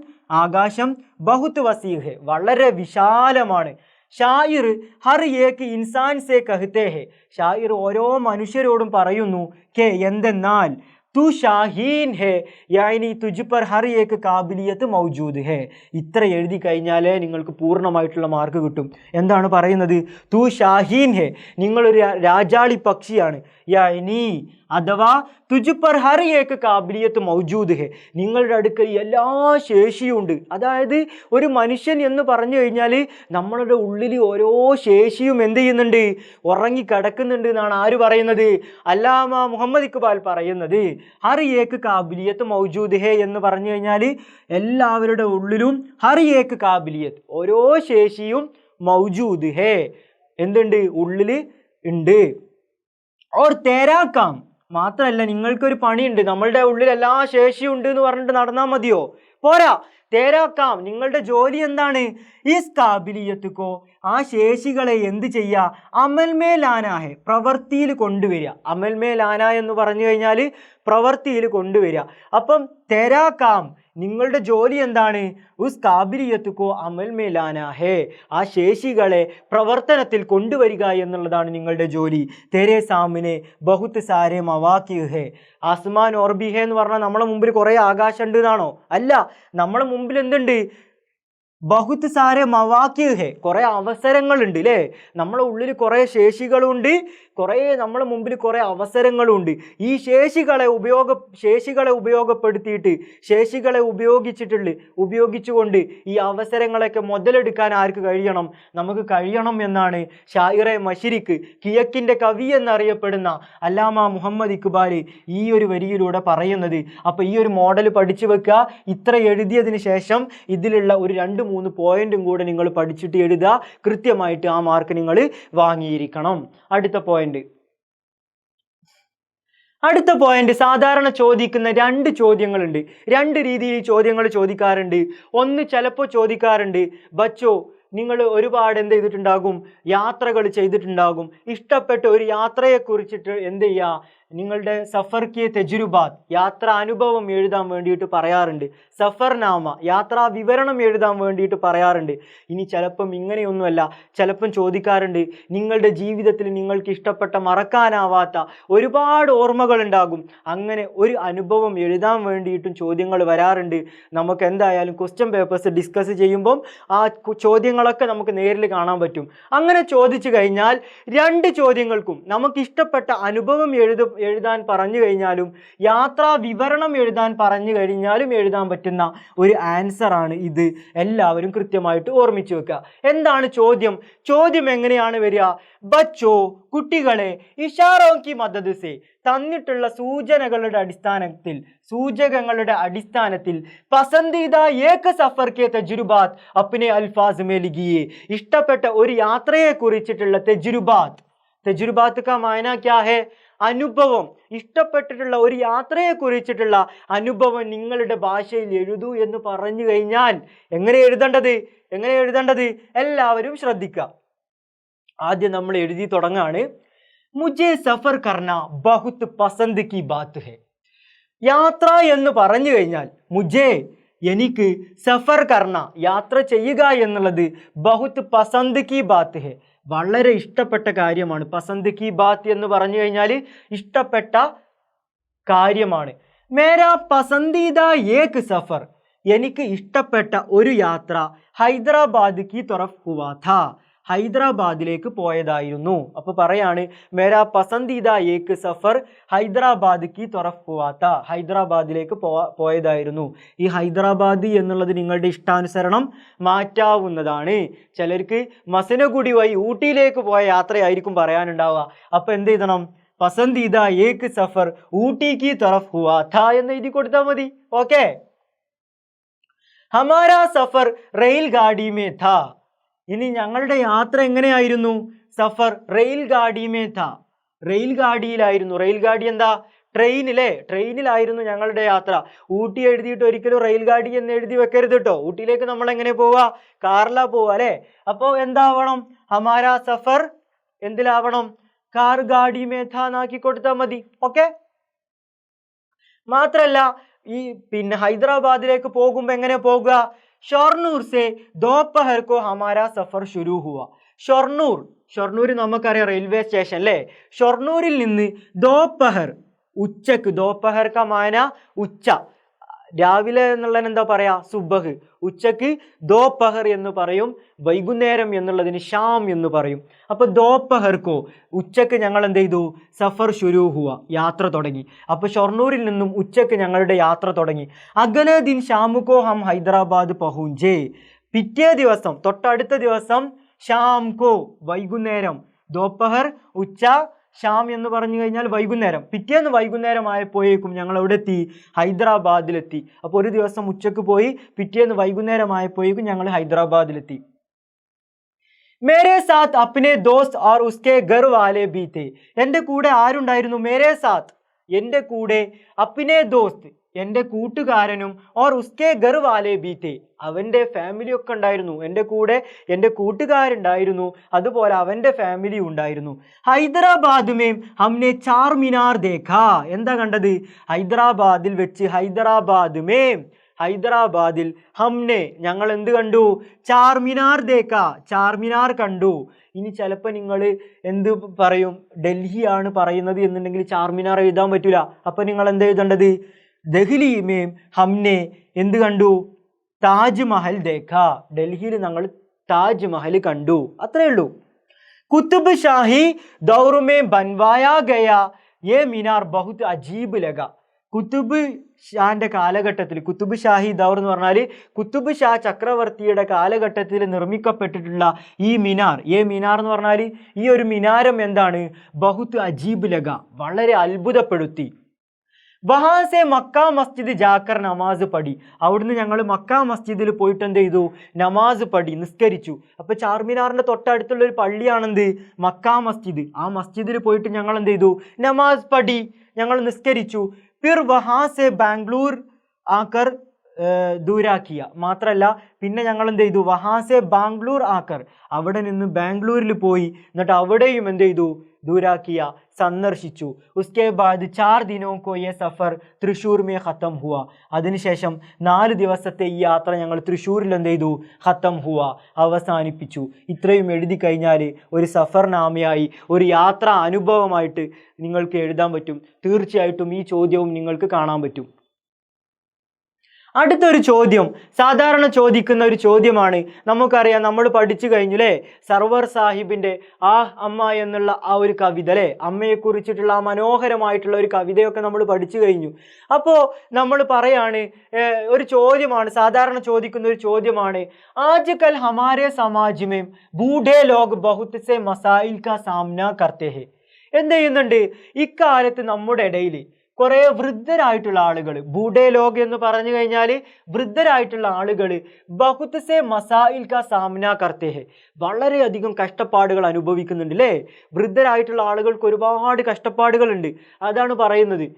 ആകാശം, ബഹുത്ത് വസീ ഹെ, വളരെ വിശാലമാണ്. ഷായിർ ഹർ ഏക് ഇൻസാൻ സേ കഹ്തേ ഹെ, ഷായിർ ഓരോ മനുഷ്യരോടും പറയുന്നു കെ എന്തെന്നാൽ തു ഷാഹീൻ ഹേ യാനി തുജ് പർ ഹർ ഏക് കാബിലിയത്ത് മൗജൂദ് ഹേ. ഇത്ര എഴുതി കഴിഞ്ഞാലേ നിങ്ങൾക്ക് പൂർണ്ണമായിട്ടുള്ള മാർക്ക് കിട്ടും. എന്താണ് പറയുന്നത്? തു ഷാഹീൻ ഹേ, നിങ്ങളൊരു രാജാളി പക്ഷിയാണ്. യാനി അഥവാ തുജ് പർ ഹർ ഏക് കാബിലിയത്ത് മൗജൂദ് ഹേ, നിങ്ങളുടെ അടുക്കൽ എല്ലാ ശേഷിയുണ്ട്. അതായത് ഒരു മനുഷ്യൻ എന്ന് പറഞ്ഞു കഴിഞ്ഞാൽ നമ്മളുടെ ഉള്ളിൽ ഓരോ ശേഷിയും എന്ത് ചെയ്യുന്നുണ്ട്? ഉറങ്ങിക്കിടക്കുന്നുണ്ട് എന്നാണ് ആര് പറയുന്നത്? അല്ലാമ മുഹമ്മദ് ഇഖ്ബാൽ പറയുന്നത്. ഹർ ഏക് കാബിലിയത്ത് മൗജൂദ് ഹേ എന്ന് പറഞ്ഞു കഴിഞ്ഞാൽ എല്ലാവരുടെ ഉള്ളിലും ഹർ ഏക് കാബിലിയത്ത്, ഓരോ ശേഷിയും മൗജൂദ് ഹേ, എന്തുണ്ട്? ഉള്ളിൽ ഉണ്ട്. ഓർ തേരാ കാം, മാത്രമല്ല നിങ്ങൾക്കൊരു പണിയുണ്ട്. നമ്മളുടെ ഉള്ളിൽ എല്ലാ ശേഷിയും ഉണ്ട് എന്ന് പറഞ്ഞിട്ട് നടന്നാൽ മതിയോ? പോരാ. തേരാ കാം, നിങ്ങളുടെ ജോലി എന്താണ്? ഈസ് കാബിലിയത്തുക്കോ, ആ ശേഷികളെ എന്ത് ചെയ്യുക? അമൽമേ ലാനാഹെ, പ്രവൃത്തിയിൽ കൊണ്ടുവരിക. അമൽമേ ലാന എന്ന് പറഞ്ഞു കഴിഞ്ഞാൽ പ്രവൃത്തിയിൽ കൊണ്ടുവരിക. അപ്പം തേരാ കാം, നിങ്ങളുടെ ജോലി എന്താണ്? ഉസ് കാബിലിയത്തുക്കോ അമൽമേ ലാനാഹെ, ആ ശേഷികളെ പ്രവർത്തനത്തിൽ കൊണ്ടുവരിക എന്നുള്ളതാണ് നിങ്ങളുടെ ജോലി. തെരേ സാമിനെ ബഹുത്ത് സാരെ മവാക്കി ഹേ, ആസ്മാൻ ഓർബി ഹേ എന്ന് പറഞ്ഞാൽ നമ്മളെ മുമ്പിൽ കുറേ ആകാശം ഉണ്ട് എന്നാണോ? അല്ല, നമ്മളെ മുമ്പിൽ എന്തുണ്ട്? ബഹുത് സാരെ മവാക്യ ഹെ, കുറെ അവസരങ്ങളുണ്ട് അല്ലേ? നമ്മളെ ഉള്ളിൽ കുറെ ശേഷികളുണ്ട്, നമ്മളെ മുമ്പിൽ കുറെ അവസരങ്ങളുണ്ട്. ഈ ശേഷികളെ ഉപയോഗപ്പെടുത്തിയിട്ട്, ശേഷികളെ ഉപയോഗിച്ചുകൊണ്ട് ഈ അവസരങ്ങളൊക്കെ മുതലെടുക്കാൻ ആർക്ക് കഴിയണം? നമുക്ക് കഴിയണം എന്നാണ് ഷായിറെ മശരിക്ക്, കിഴക്കിൻ്റെ കവി എന്നറിയപ്പെടുന്ന അല്ലാമ മുഹമ്മദ് ഇക്ബാൽ ഈ ഒരു വരിയിലൂടെ പറയുന്നത്. അപ്പോൾ ഈ ഒരു മോഡൽ പഠിച്ചു വെക്കുക. ഇത്ര എഴുതിയതിന് ശേഷം ഇതിലുള്ള ഒരു 2-3 പോയിന്റും കൂടെ നിങ്ങൾ പഠിച്ചിട്ട് എഴുതുക. കൃത്യമായിട്ട് ആ മാർക്ക് നിങ്ങൾ വാങ്ങിയിരിക്കണം. അടുത്ത പോയിന്റ് സാധാരണ ചോദിക്കുന്ന 2 ചോദ്യങ്ങളുണ്ട്. 2 രീതിയിൽ ചോദ്യങ്ങൾ ചോദിക്കാറുണ്ട്. ഒന്ന് ചിലപ്പോൾ ചോദിക്കാറുണ്ട്, ബച്ചോ നിങ്ങൾ ഒരുപാട് എന്ത് ചെയ്തിട്ടുണ്ടാകും? യാത്രകൾ ചെയ്തിട്ടുണ്ടാകും. ഇഷ്ടപ്പെട്ട ഒരു യാത്രയെക്കുറിച്ചിട്ട് എന്ത് ചെയ്യുക? നിങ്ങളുടെ സഫർ കി തജുരുബാത്ത്, യാത്രാ അനുഭവം എഴുതാൻ വേണ്ടിയിട്ട് പറയാറുണ്ട്. സഫർനാമ, യാത്രാ വിവരണം എഴുതാൻ വേണ്ടിയിട്ട് പറയാറുണ്ട്. ഇനി ചിലപ്പം ഇങ്ങനെയൊന്നുമല്ല, ചിലപ്പം ചോദിക്കാറുണ്ട്, നിങ്ങളുടെ ജീവിതത്തിൽ നിങ്ങൾക്ക് ഇഷ്ടപ്പെട്ട മറക്കാനാവാത്ത ഒരുപാട് ഓർമ്മകൾ ഉണ്ടാകും, അങ്ങനെ ഒരു അനുഭവം എഴുതാൻ വേണ്ടിയിട്ടും ചോദ്യങ്ങൾ വരാറുണ്ട്. നമുക്ക് എന്തായാലും ക്വസ്റ്റ്യൻ പേപ്പേഴ്സ് ഡിസ്കസ് ചെയ്യുമ്പം ആ ചോദ്യങ്ങളൊക്കെ നമുക്ക് നേരിൽ കാണാൻ പറ്റും. അങ്ങനെ ചോദിച്ചു കഴിഞ്ഞാൽ 2 ചോദ്യങ്ങൾക്കും നമുക്ക് ഇഷ്ടപ്പെട്ട അനുഭവം എഴുതാൻ പറഞ്ഞു കഴിഞ്ഞാലും യാത്രാ വിവരണം എഴുതാൻ പറഞ്ഞു കഴിഞ്ഞാലും എഴുതാൻ പറ്റുന്ന ഒരു ആൻസർ ആണ് ഇത്. എല്ലാവരും കൃത്യമായിട്ട് ഓർമ്മിച്ചു വെക്കുക. എന്താണ് ചോദ്യം? ചോദ്യം എങ്ങനെയാണ് വരിക? ബച്ചോ, കുട്ടികളെ, ഇഷാറോ കി മദദ് സേ, തന്നിട്ടുള്ള സൂചകങ്ങളുടെ അടിസ്ഥാനത്തിൽ പസന്ദീദ ഏക സഫർ കെ തജുരുബാത്ത് അപ്നെ അൽഫാസ് മേ ലിഖിയേ, ഇഷ്ടപ്പെട്ട ഒരു യാത്രയെ കുറിച്ചിട്ടുള്ള തജുരുബാത്ത് കാ മായന ക്യാ ഹേ? അനുഭവം. ഇഷ്ടപ്പെട്ടിട്ടുള്ള ഒരു യാത്രയെ കുറിച്ചിട്ടുള്ള അനുഭവം നിങ്ങളുടെ ഭാഷയിൽ എഴുതൂ എന്ന് പറഞ്ഞു കഴിഞ്ഞാൽ എങ്ങനെ എഴുതേണ്ടത്? എല്ലാവരും ശ്രദ്ധിക്കുക. ആദ്യം നമ്മൾ എഴുതി തുടങ്ങാണ്. മുझे സഫർ കർന ബഹുത് പസന്ത് കി ബാത്ത് ഹെ. യാത്ര എന്ന് പറഞ്ഞു കഴിഞ്ഞാൽ എനിക്ക് സഫർ കർന, യാത്ര ചെയ്യുക എന്നുള്ളത് ബഹുത് പസന്ത് കി ബാത്ത് ഹെ, വളരെ ഇഷ്ടപ്പെട്ട കാര്യമാണ്. പസന്ത് കി ബാത്ത് എന്ന് പറഞ്ഞു കഴിഞ്ഞാൽ ഇഷ്ടപ്പെട്ട കാര്യമാണ്. മേരാ പസന്ദീദ ഏക് സഫർ, എനിക്ക് ഇഷ്ടപ്പെട്ട ഒരു യാത്ര ഹൈദരാബാദ് കി തൊറഫ് ഹുവാ ഥാ, ഹൈദരാബാദിലേക്ക് പോയതായിരുന്നു. അപ്പോൾ പറയാണ് മേരാ പസന്ദീദ ഏക് സഫർ ഹൈദരാബാദ് കി തൊറഫ് ഹുവാ ഥാ, ഹൈദരാബാദിലേക്ക് പോയതായിരുന്നു. ഈ ഹൈദരാബാദ് എന്നുള്ളത് നിങ്ങളുടെ ഇഷ്ടാനുസരണം മാറ്റാവുന്നതാണ്. ചിലർക്ക് മസനഗുഡി വഴി ഊട്ടിയിലേക്ക് പോയ യാത്രയായിരിക്കും പറയാനുണ്ടാവുക. അപ്പോൾ എന്ത് ചെയ്യണം? പസന്ദീദ ഏക് സഫർ ഊട്ടി കി തൊറഫ് ഹുവാ ഥാ എന്ന് എഴുതി കൊടുത്താൽ മതി. ഓക്കെ. ഹമാരാ സഫർ റെയിൽ ഗാഡി മേ ഥാ, ഇനി ഞങ്ങളുടെ യാത്ര എങ്ങനെയായിരുന്നു? സഫർ റെയിൽ ഗാഡി മേ ഥാ, റെയിൽ ഗാഡിയിലായിരുന്നു. റെയിൽ ഗാഡി എന്താ? ട്രെയിനിലായിരുന്നു ഞങ്ങളുടെ യാത്ര. ഊട്ടി എഴുതിയിട്ട് ഒരിക്കലും റെയിൽ ഗാഡി എന്ന് എഴുതി വെക്കരുത് കേട്ടോ. ഊട്ടിയിലേക്ക് നമ്മൾ എങ്ങനെ പോവുക? കാറിലാ പോവുക അല്ലേ? അപ്പോൾ എന്താവണം? ഹമാരാ സഫർ എന്തിലാവണം? കാർ ഗാഡി മേ ഥാ എന്നാക്കി കൊടുത്താൽ മതി. ഓക്കെ. മാത്രല്ല ഈ ഹൈദരാബാദിലേക്ക് പോകുമ്പോൾ എങ്ങനെ പോകുക? ഷൊർണൂർ സേ ദോപഹർ കോ ഹമാരാ സഫർ ശുരു ഹുവ. ഷൊർണൂർ നമുക്കറിയാം റെയിൽവേ സ്റ്റേഷൻ അല്ലേ? ഷൊർണൂരിൽ നിന്ന് ദോപഹർ, ഉച്ചക്ക്, ദോപഹർ കാ മാന ഉച്ച, രാവിലെ എന്നുള്ളതിന് എന്താ പറയാ? സുബഹ്. ഉച്ചക്ക് ദോപഹർ എന്ന് പറയും, വൈകുന്നേരം എന്നുള്ളതിന് ഷാം എന്ന് പറയും. അപ്പോൾ ദോപഹർക്കോ, ഉച്ചക്ക് ഞങ്ങൾ എന്ത് ചെയ്തു? സഫർ ശുരു ഹുവ, യാത്ര തുടങ്ങി. അപ്പോൾ ഷൊർണൂരിൽ നിന്നും ഉച്ചക്ക് ഞങ്ങളുടെ യാത്ര തുടങ്ങി. അഗലെ ദിൻ ഷാമുക്കോ ഹം ഹൈദരാബാദ് പഹുഞ്ചേ, പിറ്റേ ദിവസം, തൊട്ടടുത്ത ദിവസം ഷാംകോ, വൈകുന്നേരം, ദോപഹർ ഉച്ച, ഷാം എന്ന് പറഞ്ഞു കഴിഞ്ഞാൽ വൈകുന്നേരം. പിറ്റേന്ന് വൈകുന്നേരം ആയപ്പോഴേക്കും ഞങ്ങൾ എവിടെ എത്തി? ഹൈദരാബാദിലെത്തി. അപ്പോൾ ഒരു ദിവസം ഉച്ചക്ക് പോയി, പിറ്റേന്ന് വൈകുന്നേരം ആയപ്പോഴേക്കും ഞങ്ങൾ ഹൈദരാബാദിലെത്തി. മേരെ സാത്ത് അപ്നെ ദോസ്ത് ഓർ ഉസ്കെ ഘർ വാലെ ഭീ थे, എൻ്റെ കൂടെ ആരുണ്ടായിരുന്നു? മേരെ സാത്ത്, എൻ്റെ കൂടെ, അപ്നെ ദോസ്ത്, എൻ്റെ കൂട്ടുകാരനും, ഓർ ഉസ്കെ ഘർ വാലെ ഭീ थे, അവൻ്റെ ഫാമിലി ഒക്കെ ഉണ്ടായിരുന്നു. എൻ്റെ കൂടെ എൻ്റെ കൂട്ടുകാരുണ്ടായിരുന്നു, അതുപോലെ അവൻ്റെ ഫാമിലി ഉണ്ടായിരുന്നു. ഹൈദരാബാദ് മേം ഹംനെ ചാർ മിനാർ ദേഖാ, എന്താ കണ്ടത്? ഹൈദരാബാദിൽ വെച്ച്, ഹൈദരാബാദിൽ ഹംനെ, ഞങ്ങൾ എന്ത് കണ്ടു? ചാർമിനാർ ദേഖാ, ചാർമിനാർ കണ്ടു. ഇനി ചിലപ്പോൾ നിങ്ങൾ എന്ത് പറയും? ഡൽഹിയാണ് പറയുന്നത് എന്നുണ്ടെങ്കിൽ ചാർമിനാർ എഴുതാൻ പറ്റൂല. അപ്പം നിങ്ങൾ എന്ത് എഴുതേണ്ടത്? ദഹ്ലി മേം ഹംനെ എന്ത് കണ്ടു? താജ്മഹൽ ദേഖ, ഡൽഹിയിൽ ഞങ്ങൾ താജ്മഹൽ കണ്ടു, അത്രേ ഉള്ളൂ. കുത്തുബ് ഷാഹി ദൗർ മേ ബൻവായാ ഗയാ യേ മിനാർ ബഹുത് അജീബ് ലഗ. കുത്തുബ് ഷാന്റെ കാലഘട്ടത്തിൽ, കുത്തുബ് ഷാഹി ദൗർ എന്ന് പറഞ്ഞാൽ കുത്തുബ് ഷാ ചക്രവർത്തിയുടെ കാലഘട്ടത്തിൽ നിർമ്മിക്കപ്പെട്ടിട്ടുള്ള ഈ മിനാർ, മിനാർ എന്ന് പറഞ്ഞാൽ ഈ ഒരു മിനാരം എന്താണ്, ബഹുത് അജീബ് ലഗ, വളരെ അത്ഭുതപ്പെടുത്തി. വഹാസെ മക്ക മസ്ജിദ് ജാക്കർ നമാസ് പഠി, അവിടുന്ന് ഞങ്ങൾ മക്ക മസ്ജിദിൽ പോയിട്ട് എന്ത് ചെയ്തു, നമാസ് പഠി, നിസ്കരിച്ചു. അപ്പൊ ചാർമിനാറിന്റെ തൊട്ടടുത്തുള്ള ഒരു പള്ളിയാണെന്ത്, മക്ക മസ്ജിദ്. ആ മസ്ജിദിൽ പോയിട്ട് ഞങ്ങൾ എന്ത് ചെയ്തു, നമാസ് പഠി, ഞങ്ങൾ നിസ്കരിച്ചു. फिर वहाँ से ബാംഗ്ലൂർ ആക്കർ ദൂരാക്കിയ, മാത്രല്ല പിന്നെ ഞങ്ങൾ എന്ത് ചെയ്തു, വഹാസെ ബാംഗ്ലൂർ ആക്കർ, അവിടെ നിന്ന് ബാംഗ്ലൂരിൽ പോയി, എന്നിട്ട് അവിടെയും എന്ത് ചെയ്തു, ദൂരാക്കിയ, സന്ദർശിച്ചു. ഉസ്കെ ബാദ് 4 ദിനോ കോ യേ സഫർ തൃശ്ശൂർ മേ ഖത്തം ഹുവ, അതിനുശേഷം 4 ദിവസത്തെ ഈ യാത്ര ഞങ്ങൾ തൃശ്ശൂരിൽ എന്ത് ചെയ്തു, ഖത്തം ഹുവ, അവസാനിപ്പിച്ചു. ഇത്രയും എഴുതി കഴിഞ്ഞാൽ ഒരു സഫർനാമയായി, ഒരു യാത്രാ അനുഭവമായിട്ട് നിങ്ങൾക്ക് എഴുതാൻ പറ്റും. തീർച്ചയായിട്ടും ഈ ചോദ്യവും നിങ്ങൾക്ക് കാണാൻ പറ്റും. അടുത്തൊരു ചോദ്യം സാധാരണ ചോദിക്കുന്ന ഒരു ചോദ്യമാണ്. നമുക്കറിയാം, നമ്മൾ പഠിച്ചു കഴിഞ്ഞു അല്ലേ, സർവർ സാഹിബിന്റെ ആ അമ്മ എന്നുള്ള ആ ഒരു കവിത അല്ലേ, അമ്മയെ കുറിച്ചിട്ടുള്ള ആ മനോഹരമായിട്ടുള്ള ഒരു കവിതയൊക്കെ നമ്മൾ പഠിച്ചു കഴിഞ്ഞു. അപ്പോൾ നമ്മൾ പറയാണ്, ഒരു ചോദ്യമാണ്, സാധാരണ ചോദിക്കുന്ന ഒരു ചോദ്യമാണ്, ആജ് കൽ ഹമാരെ സമാജ് മേ ബൂഢേ ലോഗ് ബഹുത് സെ മസായിൽ കാ സാമന കർത്തേ ഹെ. എന്ത് ചെയ്യുന്നുണ്ട്, ഇക്കാലത്ത് നമ്മുടെ ഇടയിൽ കുറേ വൃദ്ധരായിട്ടുള്ള ആളുകൾ, ബൂഢേ ലോഗ് എന്ന് പറഞ്ഞു കഴിഞ്ഞാൽ വൃദ്ധരായിട്ടുള്ള ആളുകൾ, ബഹുത് സെ മസായിൽ കാ സാമന കർത്തേ ഹെ, വളരെയധികം കഷ്ടപ്പാടുകൾ അനുഭവിക്കുന്നുണ്ട് അല്ലേ. വൃദ്ധരായിട്ടുള്ള ആളുകൾക്ക് ഒരുപാട് കഷ്ടപ്പാടുകളുണ്ട്. അതാണ് പറയുന്നത്,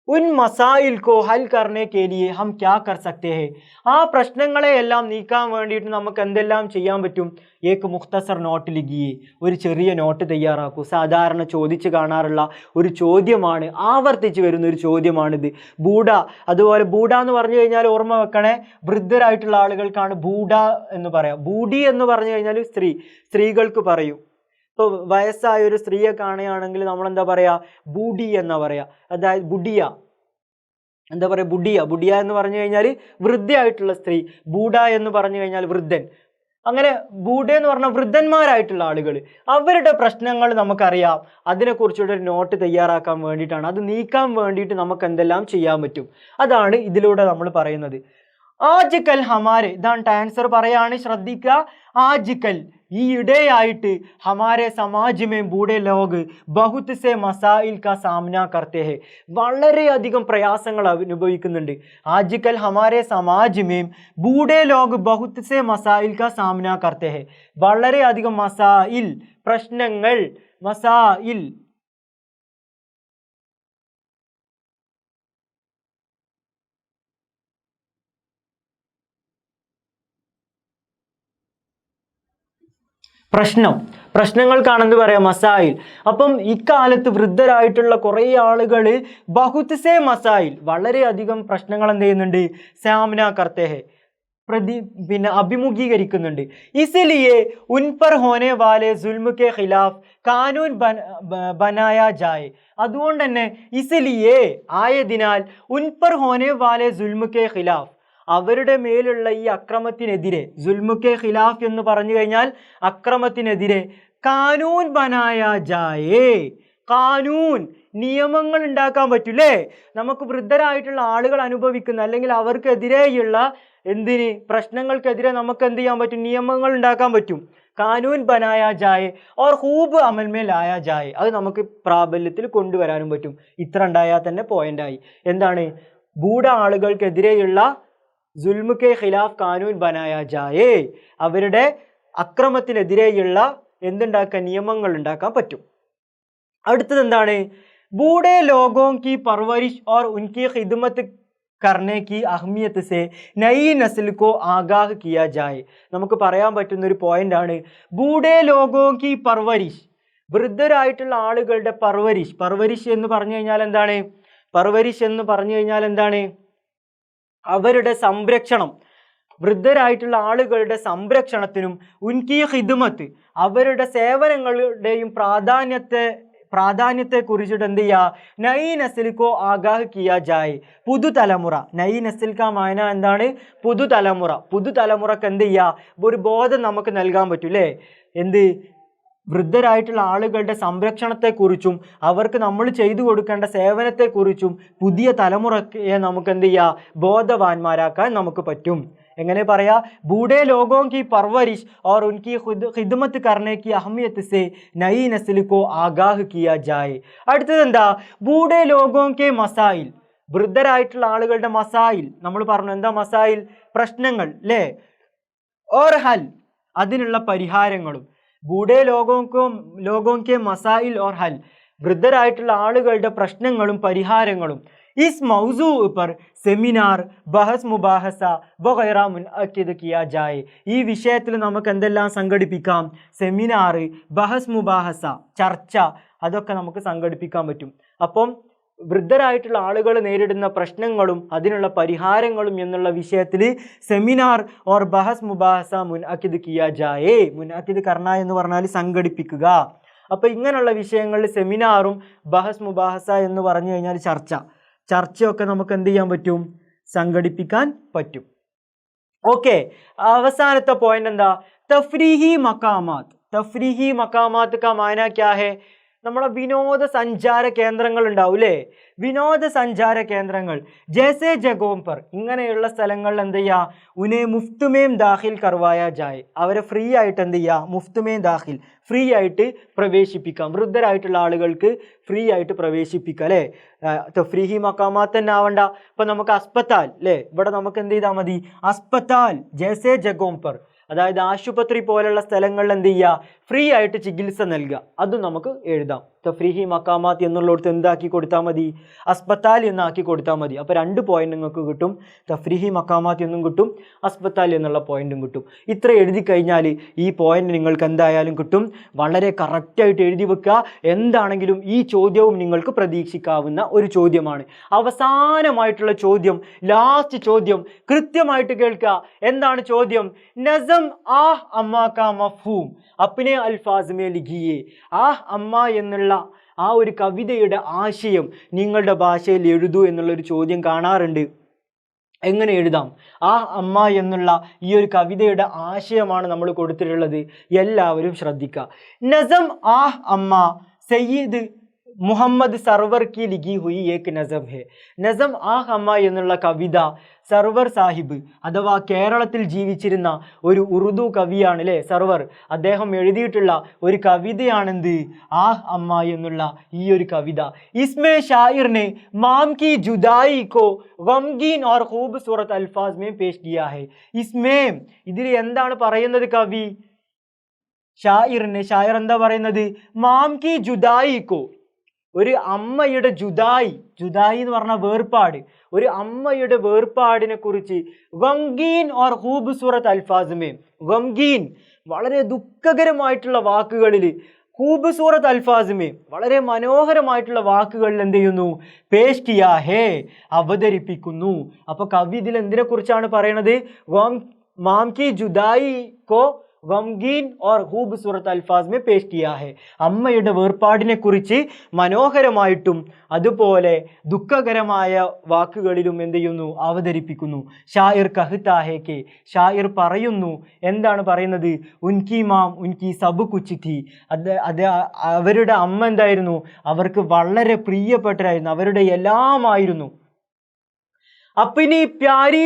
ഉൻ മസായിൽ കോ ഹൽ കർനെ കെ ലിയെ ഹം ക്യാ കർ സക്തേ ഹെ, ആ പ്രശ്നങ്ങളെ എല്ലാം നീക്കാൻ വേണ്ടിയിട്ട് നമുക്ക് എന്തെല്ലാം ചെയ്യാൻ പറ്റും. ഏക്ക് മുഖ്തസർ നോട്ട് ലിഖിയെ, ഒരു ചെറിയ നോട്ട് തയ്യാറാക്കൂ. സാധാരണ ചോദിച്ച് കാണാറുള്ള ഒരു ചോദ്യമാണ്, ആവർത്തിച്ച് വരുന്ന ഒരു ചോദ്യമാണിത്. ബൂഢ, അതുപോലെ ബൂഢ എന്ന് പറഞ്ഞു കഴിഞ്ഞാൽ ഓർമ്മ വെക്കണേ, വൃദ്ധരായിട്ടുള്ള ആളുകൾക്കാണ് ബൂഢ എന്ന് പറയാം. ബൂഢി എന്ന് പറഞ്ഞു കഴിഞ്ഞാൽ സ്ത്രീകൾക്ക് പറയും. ഇപ്പോൾ വയസ്സായ ഒരു സ്ത്രീയെ കാണുകയാണെങ്കിൽ നമ്മൾ എന്താ പറയുക, ബൂഢി എന്നാ പറയുക. അതായത് ബുഡിയ, എന്താ പറയുക, ബുഡിയ എന്ന് പറഞ്ഞു കഴിഞ്ഞാൽ വൃദ്ധയായിട്ടുള്ള സ്ത്രീ, ബൂഢ എന്ന് പറഞ്ഞു കഴിഞ്ഞാൽ വൃദ്ധൻ. അങ്ങനെ ബൂഢ എന്ന് പറഞ്ഞാൽ വൃദ്ധന്മാരായിട്ടുള്ള ആളുകൾ, അവരുടെ പ്രശ്നങ്ങൾ നമുക്കറിയാം. അതിനെക്കുറിച്ചുള്ള ഒരു നോട്ട് തയ്യാറാക്കാൻ വേണ്ടിയിട്ടാണ്, അത് നീക്കാൻ വേണ്ടിയിട്ട് നമുക്ക് എന്തെല്ലാം ചെയ്യാൻ പറ്റും, അതാണ് ഇതിലൂടെ നമ്മൾ പറയുന്നത്. ആജ് കൽ ഹമാരെ, ഇതാണ് ആൻസർ പറയാണ്, ശ്രദ്ധിക്കുക. ആജ് കൽ, ഈ ഇടയായിട്ട്, ഹമാരെ സമാജ് മേ ബൂഢേ ലോഗ് ബഹുത് സെ മസായിൽ കാ സാമന കർത്തേ ഹെ, വളരെയധികം പ്രയാസങ്ങൾ അനുഭവിക്കുന്നുണ്ട്. ആജ് കൽ ഹമാരെ സമാജ് മേ ബൂഢേ ലോഗ് ബഹുത് സെ മസായിൽ കാ സാമന കർത്തേ ഹെ, വളരെയധികം മസായിൽ, പ്രശ്നങ്ങൾ, മസായിൽ, പ്രശ്നങ്ങൾക്കാണെന്ന് പറയാം മസായിൽ. അപ്പം ഇക്കാലത്ത് വൃദ്ധരായിട്ടുള്ള കുറേ ആളുകൾ ബഹുത് സേ മസായിൽ, വളരെയധികം പ്രശ്നങ്ങൾ എന്ത് ചെയ്യുന്നുണ്ട്, സാമന കർത്തേ ഹെ, അഭിമുഖീകരിക്കുന്നുണ്ട്. ഇസ്ലിയെ ഉൻ പർ ഹോനെ വാലെ സുൽമ് കെ ഖിലാഫ് കാനൂൻ ബനായ ജായേ, അതുകൊണ്ട് തന്നെ ഇസ്ലിയെ ആയതിനാൽ, ഉൻ പർ ഹോനെ വാലെ സുൽമ് കെ ഖിലാഫ്, അവരുടെ മേലുള്ള ഈ അക്രമത്തിനെതിരെ, സുൽമ് കെ ഖിലാഫ് എന്ന് പറഞ്ഞു കഴിഞ്ഞാൽ അക്രമത്തിനെതിരെ, കാനൂൻ ബനായ ജായേ, കാനൂൻ, നിയമങ്ങൾ ഉണ്ടാക്കാൻ പറ്റൂലേ. നമുക്ക് വൃദ്ധരായിട്ടുള്ള ആളുകൾ അനുഭവിക്കുന്ന, അല്ലെങ്കിൽ അവർക്കെതിരെയുള്ള പ്രശ്നങ്ങൾക്കെതിരെ നമുക്ക് എന്ത് ചെയ്യാൻ പറ്റും, നിയമങ്ങൾ ഉണ്ടാക്കാൻ പറ്റും. കാനൂൻ ബനായ Jaaye or ഹൂബ് Amal may ലായ Jaaye, അത് നമുക്ക് പ്രാബല്യത്തിൽ കൊണ്ടുവരാനും പറ്റും. ഇത്ര ഉണ്ടായാൽ തന്നെ പോയിന്റായി. എന്താണ്, ബൂഢ ആളുകൾക്കെതിരെയുള്ള സുൽമ് കെ ഖിലാഫ് കാനൂൻ ബനായ ജായേ, അവരുടെ അക്രമത്തിനെതിരെയുള്ള എന്തുണ്ടാക്കാൻ, നിയമങ്ങൾ ഉണ്ടാക്കാൻ പറ്റും. അടുത്തത് എന്താണ്, ബൂഢേ ലോഗോ കി പർവരിഷ് ഓർ ഉൻകി ഖിദ്മത്ത് കർനെ കി അഹ്മിയത്ത് സെ നയി നസ്ൽ കോ ആഗാഹ് കിയാ ജായേ, നമുക്ക് പറയാൻ പറ്റുന്ന ഒരു പോയിന്റ് ആണ്. ബൂഢേ ലോഗോ കി പർവരിഷ്, വൃദ്ധരായിട്ടുള്ള ആളുകളുടെ പർവരിഷ് എന്ന് പറഞ്ഞു കഴിഞ്ഞാൽ എന്താണ്, അവരുടെ സംരക്ഷണം, വൃദ്ധരായിട്ടുള്ള ആളുകളുടെ സംരക്ഷണത്തിനും, ഉൻകി ഖിദ്മത്ത്, അവരുടെ സേവനങ്ങളുടെയും പ്രാധാന്യത്തെ കുറിച്ചിട്ട് എന്ത് ചെയ്യുക, നൈ നസ്ലിക്കോ ആഗാഹ് കിയാ ജായ്, പുതുതലമുറ. നൈ നസ്ൽ കാ മായന എന്താണ്? പുതുതലമുറ. പുതുതലമുറക്ക് എന്ത് ചെയ്യുക, ഒരു ബോധം നമുക്ക് നൽകാൻ പറ്റും അല്ലേ? എന്ത്, വൃദ്ധരായിട്ടുള്ള ആളുകളുടെ സംരക്ഷണത്തെക്കുറിച്ചും അവർക്ക് നമ്മൾ ചെയ്തു കൊടുക്കേണ്ട സേവനത്തെക്കുറിച്ചും പുതിയ തലമുറയെ നമുക്ക് എന്ത് ചെയ്യുക, ബോധവാന്മാരാക്കാൻ നമുക്ക് പറ്റും. എങ്ങനെ പറയാ, ബൂഢേ ലോഗോं की परवरिश और उनकी खिदमत करने की अहमियत से नई नस्ल को आगाह किया जाए. അടുത്തത് എന്താ, ബൂഢേ ലോഗോं के मसाइल, വൃദ്ധരായിട്ടുള്ള ആളുകളുടെ മസായിൽ. നമ്മൾ പറഞ്ഞു എന്താ മസായിൽ, പ്രശ്നങ്ങൾ അല്ലേ? ഓർ ഹൽ, അതിനുള്ള പരിഹാരങ്ങളും. ബൂഢേ ലോഗോं के मसाइल और हल, വൃദ്ധരായിട്ടുള്ള ആളുകളുടെ പ്രശ്നങ്ങളും പരിഹാരങ്ങളും. ഇസ് മൗസൂ पर സെമിനാർ, ബഹസ് മുബാഹസ വഗൈറ മുൻഅഖിദ് കിയാ ജായേ. ഈ വിഷയത്തിൽ നമുക്ക് എന്തെല്ലാം സംഘടിപ്പിക്കാം, സെമിനാർ, ബഹസ് മുബാഹസ, ചർച്ച, അതൊക്കെ നമുക്ക് സംഘടിപ്പിക്കാൻ പറ്റും. അപ്പം വൃദ്ധരായിട്ടുള്ള ആളുകൾ നേരിടുന്ന പ്രശ്നങ്ങളും അതിനുള്ള പരിഹാരങ്ങളും എന്നുള്ള വിഷയത്തിൽ സെമിനാർ ഓർ ബഹസ് മുബാഹസ മുൻഅഖിദ് കിയാ ജായേ. മുൻഅഖിദ് കർണ എന്ന് പറഞ്ഞാൽ സംഘടിപ്പിക്കുക. അപ്പോൾ ഇങ്ങനെയുള്ള വിഷയങ്ങളിൽ സെമിനാറും ബഹസ് മുബാഹസ എന്ന് പറഞ്ഞു കഴിഞ്ഞാൽ ചർച്ചയൊക്കെ നമുക്ക് എന്ത് ചെയ്യാൻ പറ്റും, സംഘടിപ്പിക്കാൻ പറ്റും. ഓക്കെ, അവസാനത്തെ പോയിന്റ് എന്താ, തഫ്രീഹി മക്കാമാത്ത്. തഫ്രീഹി മക്കാമാത്ത് കാ മാന ക്യാ ഹെ, നമ്മളെ വിനോദസഞ്ചാര കേന്ദ്രങ്ങൾ ഉണ്ടാവും അല്ലേ? വിനോദസഞ്ചാര കേന്ദ്രങ്ങൾ, ജैसे जगहों पर, ഇങ്ങനെയുള്ള സ്ഥലങ്ങളിൽ എന്ത് ചെയ്യുക, ഉനെ മുഫ്തുമേം ദാഖിൽ കർവായ ജായ്, അവരെ ഫ്രീ ആയിട്ട് എന്ത് ചെയ്യുക, മുഫ്തുമേം ദാഖിൽ, ഫ്രീ ആയിട്ട് പ്രവേശിപ്പിക്കാം. വൃദ്ധരായിട്ടുള്ള ആളുകൾക്ക് ഫ്രീ ആയിട്ട് പ്രവേശിപ്പിക്കാം അല്ലേ? തഫ്രീഹി മക്കാമാത്ത് തന്നെ ആവണ്ട. ഇപ്പം നമുക്ക് അസ്പത്താൽ അല്ലേ, ഇവിടെ നമുക്ക് എന്ത് ചെയ്താൽ മതി, അസ്പത്താൽ ജैसे जगहों पर, അതായത് ആശുപത്രി പോലുള്ള സ്ഥലങ്ങളിൽ എന്ത് ചെയ്യുക, ഫ്രീ ആയിട്ട് ചികിത്സ നൽകുക. അതും നമുക്ക് എഴുതാം. തഫ്രീഹി മക്കാമാത്ത് എന്നുള്ളിടത്ത് എന്താക്കി കൊടുത്താൽ മതി, അസ്പത്താൽ എന്നാക്കി കൊടുത്താൽ മതി. അപ്പോൾ 2 പോയിന്റ് നിങ്ങൾക്ക് കിട്ടും, തഫ്രീഹി മക്കാമാത്ത് എന്നും കിട്ടും, അസ്പത്താൽ എന്നുള്ള പോയിന്റും കിട്ടും. ഇത്ര എഴുതി കഴിഞ്ഞാൽ ഈ പോയിന്റ് നിങ്ങൾക്ക് എന്തായാലും കിട്ടും. വളരെ കറക്റ്റായിട്ട് എഴുതി വെക്കുക. എന്താണെങ്കിലും ഈ ചോദ്യവും നിങ്ങൾക്ക് പ്രതീക്ഷിക്കാവുന്ന ഒരു ചോദ്യമാണ്. അവസാനമായിട്ടുള്ള ചോദ്യം, ലാസ്റ്റ് ചോദ്യം കൃത്യമായിട്ട് കേൾക്കുക. എന്താണ് ചോദ്യം? നസം ആഹ് അമ്മ കാ മഫ്ഹൂം അപ്നെ അൽഫാസ് മേ ലിഖിയേ. ആഹ് അമ്മ എന്നുള്ള ആ ഒരു കവിതയുടെ ആശയം നിങ്ങളുടെ ഭാഷയിൽ എഴുതൂ എന്നുള്ളൊരു ചോദ്യം കാണാറുണ്ട്. എങ്ങനെ എഴുതാം? ആഹ് അമ്മ എന്നുള്ള ഈ ഒരു കവിതയുടെ ആശയമാണ് നമ്മൾ കൊടുത്തിട്ടുള്ളത്. എല്ലാവരും ശ്രദ്ധിക്കുക. നസം ആഹ് അമ്മ സയ്യിദ് മുഹമ്മദ് സർവർ की लिखी हुई एक नज़म है. നസം ആഹ് അമ്മ എന്നുള്ള കവിത സർവർ സാഹിബ് അഥവാ കേരളത്തിൽ ജീവിച്ചിരുന്ന ഒരു ഉറുദു കവിയാണ് അല്ലേ സർവർ, അദ്ദേഹം എഴുതിയിട്ടുള്ള ഒരു കവിതയാണെന്ത്, ആഹ് അമ്മ എന്നുള്ള ഈ ഒരു കവിത. ഇസ്മേ ഷായിർ ने माम की जुदाई को गमगीन और खूबसूरत अल्फाज में पेश किया है. ഇസ്മേ, ഇതിൽ എന്താണ് പറയുന്നത് കവി? ഷായിർ എന്താ പറയുന്നത്? മാം കി ജുദായിക്കോ, ഒരു അമ്മയുടെ ജുദായി എന്ന് പറഞ്ഞാൽ വേർപാട്, ഒരു അമ്മയുടെ വേർപാടിനെ കുറിച്ച് ഗംഗീൻ ഓർ ഖൂബ്സൂറത്ത് അൽഫാസുമേ, ഗംഗീൻ വളരെ ദുഃഖകരമായിട്ടുള്ള വാക്കുകളിൽ, ഖൂബ്സൂറത്ത് അൽഫാസുമേ വളരെ മനോഹരമായിട്ടുള്ള വാക്കുകളിൽ എന്ത് ചെയ്യുന്നു, പേഷ് കിയാ ഹേ അവതരിപ്പിക്കുന്നു. അപ്പൊ കവി ഇതിൽ എന്തിനെ കുറിച്ചാണ് പറയണത്? മാം കി ജുദായി കോ ഗംഗീൻ ഓർ ഖൂബ്സൂറത്ത് അൽഫാസ് മേ പേഷ് കിയാ ഹെ, അമ്മയുടെ വേർപാടിനെ കുറിച്ച് മനോഹരമായിട്ടും അതുപോലെ ദുഃഖകരമായ വാക്കുകളിലും എന്ത് ചെയ്യുന്നു, അവതരിപ്പിക്കുന്നു. ഷായിർ കഹ്താ ഹെ കെ, ഷായിർ പറയുന്നു, എന്താണ് പറയുന്നത്? ഉൻകി മാം ഉൻകി സബ് കുച്ച് ഥി, അത് അവരുടെ അമ്മ എന്തായിരുന്നു, അവർക്ക് വളരെ പ്രിയപ്പെട്ടതായിരുന്നു, അവരുടെ എല്ലാമായിരുന്നു. अपनी प्यारी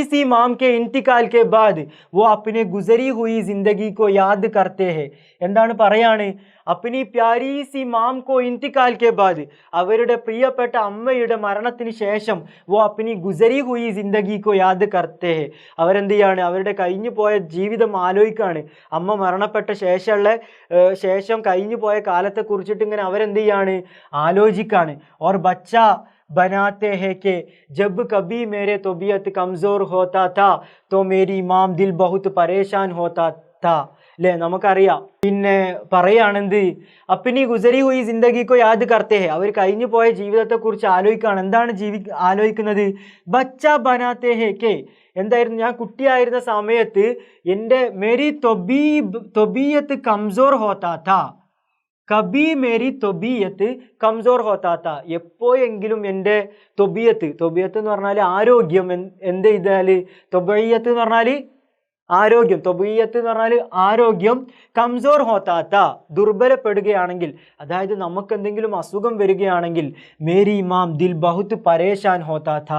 सी माम के इंतकाल के बाद वो अपने गुजरी हुई जिंदगी को याद करते हैं. എന്താണ് പറയാണ്? അപ്നി പ്യാരി സി മാം കോ ഇന്തിക്കാൽ കെ ബാദ്, അവരുടെ പ്രിയപ്പെട്ട അമ്മയുടെ മരണത്തിന് ശേഷം വോ അപ്നി ഗുസരി ഹുയി ജിന്ദഗി കോ യാദ് കർത്തേ ഹെ, അവരെന്ത് ചെയ്യാണ്, അവരുടെ കഴിഞ്ഞു പോയ ജീവിതം ആലോചിക്കാണ്. അമ്മ മരണപ്പെട്ട ശേഷം കഴിഞ്ഞു പോയ കാലത്തെ കുറിച്ചിട്ട് ഇങ്ങനെ അവരെന്ത് ചെയ്യാണ്, ആലോചിക്കാണ്. ഓർ ബച്ച बनाते हैं कि जब कभी मेरे तबीयत कमज़ोर होता था तो मेरी माम दिल बहुत परेशान होता था അല്ലേ? നമുക്കറിയാം. പിന്നെ പറയാണെന്ത്, അപ്പിനി ഗുസരി ഹുയി ജിന്ദഗിക്കോ യാദ് കർത്തേ ഹെ, അവർ കഴിഞ്ഞു പോയ ജീവിതത്തെ കുറിച്ച് ആലോചിക്കുകയാണ്. എന്താണ് ആലോചിക്കുന്നത്? ബച്ച ബനാത്തേ ഹെ കെ, എന്തായിരുന്നു, ഞാൻ കുട്ടിയായിരുന്ന സമയത്ത് എൻ്റെ മേരി തൊബീയത്ത് കംസോർ ഹോത്താ താ, കബി മേരി തൊബിയത്ത് കംസോർ ഹോത്താത്ത, എപ്പോഴെങ്കിലും എൻ്റെ തൊബിയത്ത് എന്ന് പറഞ്ഞാൽ ആരോഗ്യം, എന്ത് ചെയ്താൽ തൊബയ്യത്ത് എന്ന് പറഞ്ഞാൽ ആരോഗ്യം, തൊബിയത്ത് എന്ന് പറഞ്ഞാൽ ആരോഗ്യം, കംസോർ ഹോത്താത്ത ദുർബലപ്പെടുകയാണെങ്കിൽ, അതായത് നമുക്ക് എന്തെങ്കിലും അസുഖം വരികയാണെങ്കിൽ, മേരി ഇമാം ദിൽ ബഹുത്ത് പരേശാൻ ഹോത്താത്ത,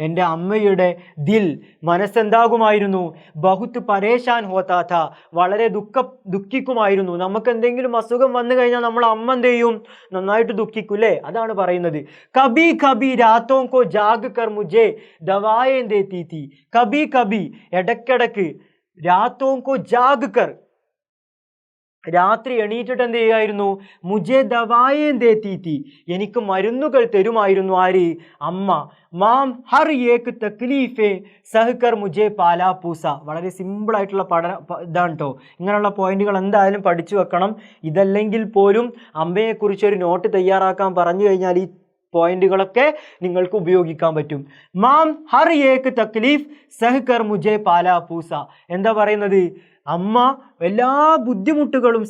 എൻ്റെ അമ്മയുടെ ദിൽ മനസ്സെന്താകുമായിരുന്നു, ബഹുത്ത് പരേശാൻ ഹോത്താത്ത വളരെ ദുഃഖിക്കുമായിരുന്നു. നമുക്ക് എന്തെങ്കിലും അസുഖം വന്നു കഴിഞ്ഞാൽ നമ്മൾ അമ്മ എന്ത് ചെയ്യും, നന്നായിട്ട് ദുഃഖിക്കൂലേ, അതാണ് പറയുന്നത്. കബി കബി രാത്തോ കോ ജാഗ് കർ മുജെ ദവായേ ദേത്തി തീ, കബി കബി ഇടയ്ക്കിടയ്ക്ക്, രാത്തോ കോ ജാഗ് കർ രാത്രി എണീറ്റിട്ട് എന്ത് ചെയ്യുമായിരുന്നു, മുജെ ദവായേ ദേത്തി തീ എനിക്ക് മരുന്നുകൾ തരുമായിരുന്നു. ആര്, അമ്മ. മാം ഹർ ഏക് തക്ലീഫെ സഹ്കർ മുജെ പാലാ പൂസ. വളരെ സിമ്പിൾ ആയിട്ടുള്ള ഇതാണ് കേട്ടോ. ഇങ്ങനെയുള്ള പോയിന്റുകൾ എന്തായാലും പഠിച്ചു വെക്കണം. ഇതല്ലെങ്കിൽ പോലും അമ്മയെക്കുറിച്ചൊരു നോട്ട് തയ്യാറാക്കാൻ പറഞ്ഞു കഴിഞ്ഞാൽ ഈ പോയിന്റുകളൊക്കെ നിങ്ങൾക്ക് ഉപയോഗിക്കാൻ പറ്റും. മാം ഹർ ഏക് തക്ലീഫ് സഹ്കർ മുജെ പാലാ പൂസ, എന്താ പറയുന്നത്, അമ്മ എല്ലാ ബുദ്ധിമുട്ടുകളും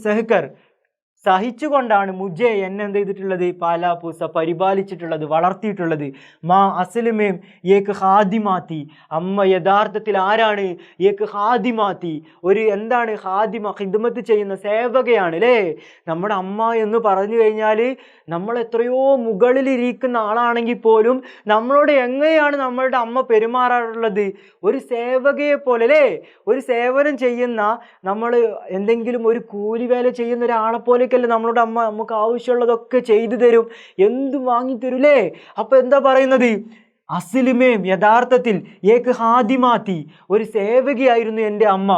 സഹിച്ചുകൊണ്ടാണ് മുജെ എന്നെ എന്ത് ചെയ്തിട്ടുള്ളത്, പാലാപൂസ പരിപാലിച്ചിട്ടുള്ളത്, വളർത്തിയിട്ടുള്ളത്. മാ അസ്ലുമേം ഏക്ക് ഹാദിമാത്തി, അമ്മ യഥാർത്ഥത്തിൽ ആരാണ്, ഏക്ക് ഹാദിമാത്തി ഒരു എന്താണ്, ഹാദിമ ഖിദ്മത്ത് ചെയ്യുന്ന സേവകയാണ് അല്ലേ. നമ്മുടെ അമ്മ എന്ന് പറഞ്ഞു കഴിഞ്ഞാൽ നമ്മൾ എത്രയോ മുകളിലിരിക്കുന്ന ആളാണെങ്കിൽ പോലും നമ്മളോട് എങ്ങനെയാണ് നമ്മളുടെ അമ്മ പെരുമാറാറുള്ളത്, ഒരു സേവകയെ പോലെ അല്ലേ. ഒരു സേവനം ചെയ്യുന്ന, നമ്മൾ എന്തെങ്കിലും ഒരു കൂലിവേല ചെയ്യുന്ന ഒരാളെ പോലെ നമ്മളുടെ അമ്മ നമുക്ക് ആവശ്യമുള്ളതൊക്കെ ചെയ്തു തരും, എന്തും വാങ്ങിത്തരൂലേ. അപ്പൊ എന്താ പറയുന്നത്, അസ്ലുമേം യഥാർത്ഥത്തിൽ ഏക് ഹാദിമാത്തി ഒരു സേവകിയായിരുന്നു എൻ്റെ അമ്മ.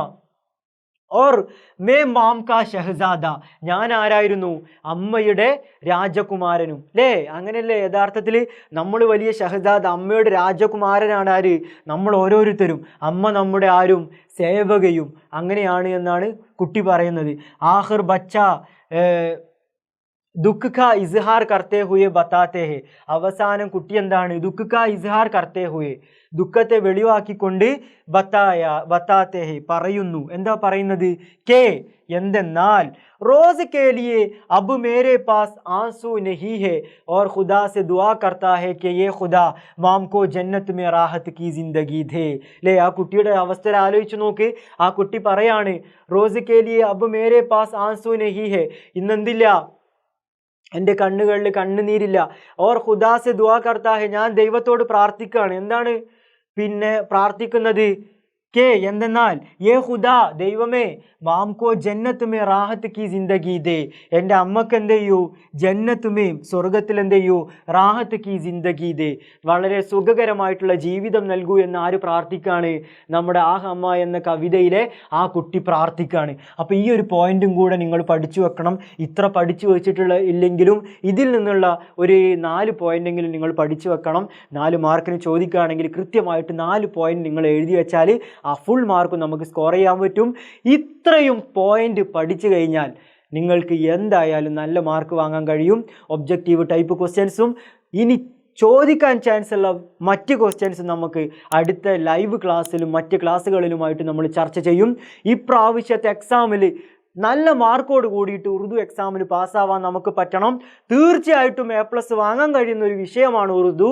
ഓർ മേ മാം കാ ഷഹസാദ ഞാൻ ആരായിരുന്നു, അമ്മയുടെ രാജകുമാരനും അല്ലേ. അങ്ങനെയല്ലേ യഥാർത്ഥത്തിൽ നമ്മൾ വലിയ ഷഹസാദ, അമ്മയുടെ രാജകുമാരനാണ് ആര്, നമ്മൾ ഓരോരുത്തരും. അമ്മ നമ്മുടെ ആരും സേവകയും അങ്ങനെയാണ് എന്നാണ് കുട്ടി പറയുന്നത്. ആഖിർ ബച്ച ദുഃഖ കാ ഇസ്ഹാർ കർത്തേ ഹുയെ ബത്താത്തേ ഹെ, അവസാനം കുട്ടി എന്താണ്, ദുഃഖ കാ ഇസ്ഹാർ കർത്തേ ഹുയെ ദുഃഖത്തെ വെളിവാക്കിക്കൊണ്ട് ബത്താത്തേ ഹെ പറയുന്നു. എന്താ പറയുന്നത്, കേ എന്തെന്നാൽ, റോസ് കേ ലിയേ അബ് മേരെ പാസ് ആൻസു നഹീ ഹെ और खुदा से दुआ करता है कि ये खुदा माम को जन्नत में राहत की जिंदगी दे. അല്ലേ, ആ കുട്ടിയുടെ അവസ്ഥ ആലോചിച്ച് നോക്ക്. ആ കുട്ടി പറയാണ്, റോസ് കേ ലിയേ അബ് മേരെ പാസ് ആൻസു നഹീ ഹെ, ഇന്നെന്തില്ല, എൻ്റെ കണ്ണുകളിൽ കണ്ണുനീരില്ല. ഓർ ഖുദാസെ ദുആ കർത്താ ഹെ, ഞാൻ ദൈവത്തോട് പ്രാർത്ഥിക്കുകയാണ്. എന്താണ് പിന്നെ പ്രാർത്ഥിക്കുന്നത്, കേ എന്തെന്നാൽ, യേ ഖുദാ ദൈവമേ, മാംകോ ജന്നത്ത് മേ റാഹത്ത് കി ജിന്ദഗി ദേ, എൻ്റെ അമ്മക്ക് എന്ത് ചെയ്യൂ, ജന്നത്ത് മേ സ്വർഗത്തിൽ എന്ത് ചെയ്യൂ, റാഹത്ത് കി ജിന്ദഗി ദേ വളരെ സുഖകരമായിട്ടുള്ള ജീവിതം നൽകൂ എന്ന് ആര് പ്രാർത്ഥിക്കാണ്, നമ്മുടെ ആഹ് അമ്മ എന്ന കവിതയിലെ ആ കുട്ടി പ്രാർത്ഥിക്കാണ്. അപ്പോൾ ഈ ഒരു പോയിന്റും കൂടെ നിങ്ങൾ പഠിച്ചു വെക്കണം. ഇത്ര പഠിച്ചു വെച്ചിട്ടുള്ള ഇല്ലെങ്കിലും ഇതിൽ നിന്നുള്ള ഒരു 4 പോയിന്റെങ്കിലും നിങ്ങൾ പഠിച്ചു വെക്കണം. 4 മാർക്കിന് ചോദിക്കുകയാണെങ്കിൽ കൃത്യമായിട്ട് 4 പോയിന്റ് നിങ്ങൾ എഴുതി വെച്ചാൽ ആ ഫുൾ മാർക്ക് നമുക്ക് സ്കോർ ചെയ്യാൻ പറ്റും. ഇത്രയും പോയിന്റ് പഠിച്ചു കഴിഞ്ഞാൽ നിങ്ങൾക്ക് എന്തായാലും നല്ല മാർക്ക് വാങ്ങാൻ കഴിയും. ഒബ്ജക്റ്റീവ് ടൈപ്പ് ക്വസ്റ്റ്യൻസും ഇനി ചോദിക്കാൻ ചാൻസ് ഉള്ള മറ്റ് ക്വസ്റ്റ്യൻസും നമുക്ക് അടുത്ത ലൈവ് ക്ലാസ്സിലും മറ്റ് ക്ലാസ്സുകളിലുമായിട്ട് നമ്മൾ ചർച്ച ചെയ്യും. ഇപ്രാവശ്യത്തെ എക്സാമിൽ നല്ല മാർക്കോട് കൂടിയിട്ട് ഉറുദു എക്സാമിൽ പാസ്സാവാൻ നമുക്ക് പറ്റണം. തീർച്ചയായിട്ടും A+ വാങ്ങാൻ കഴിയുന്ന ഒരു വിഷയമാണ് ഉറുദു.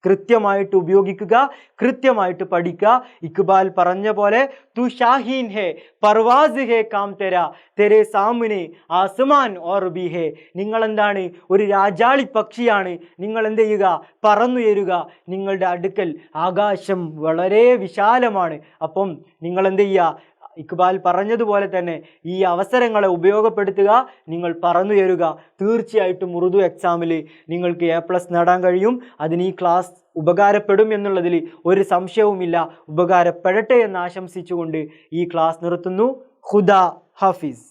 കൃത്യമായിട്ട് ഉപയോഗിക്കുക, കൃത്യമായിട്ട് പഠിക്കുക. ഇക്ബാൽ പറഞ്ഞ പോലെ തു ഷാഹീൻ ഹേ പർവാസ് ഹേ കാം തെരാ തെരേ സാമുനെ ആസ്മാൻ ഓർ ബി ഹേ, നിങ്ങൾ എന്താണ്, ഒരു രാജാളി പക്ഷിയാണ്, നിങ്ങൾ എന്ത് ചെയ്യുക, പറന്നുയരുക, നിങ്ങളുടെ അടുക്കൽ ആകാശം വളരെ വിശാലമാണ്. അപ്പം നിങ്ങൾ എന്ത് ചെയ്യുക, ഇക്ബാൽ പറഞ്ഞതുപോലെ തന്നെ ഈ അവസരങ്ങളെ ഉപയോഗപ്പെടുത്തുക, നിങ്ങൾ പറന്നുയരുക. തീർച്ചയായിട്ടും ഉറുദു എക്സാമിൽ നിങ്ങൾക്ക് A+ നേടാൻ കഴിയും. അതിന് ഈ ക്ലാസ് ഉപകാരപ്പെടും എന്നുള്ളതിൽ ഒരു സംശയവുമില്ല. ഉപകാരപ്പെടട്ടെ എന്ന് ആശംസിച്ചുകൊണ്ട് ഈ ക്ലാസ് നിർത്തുന്നു. ഖുദാ ഹാഫിസ്.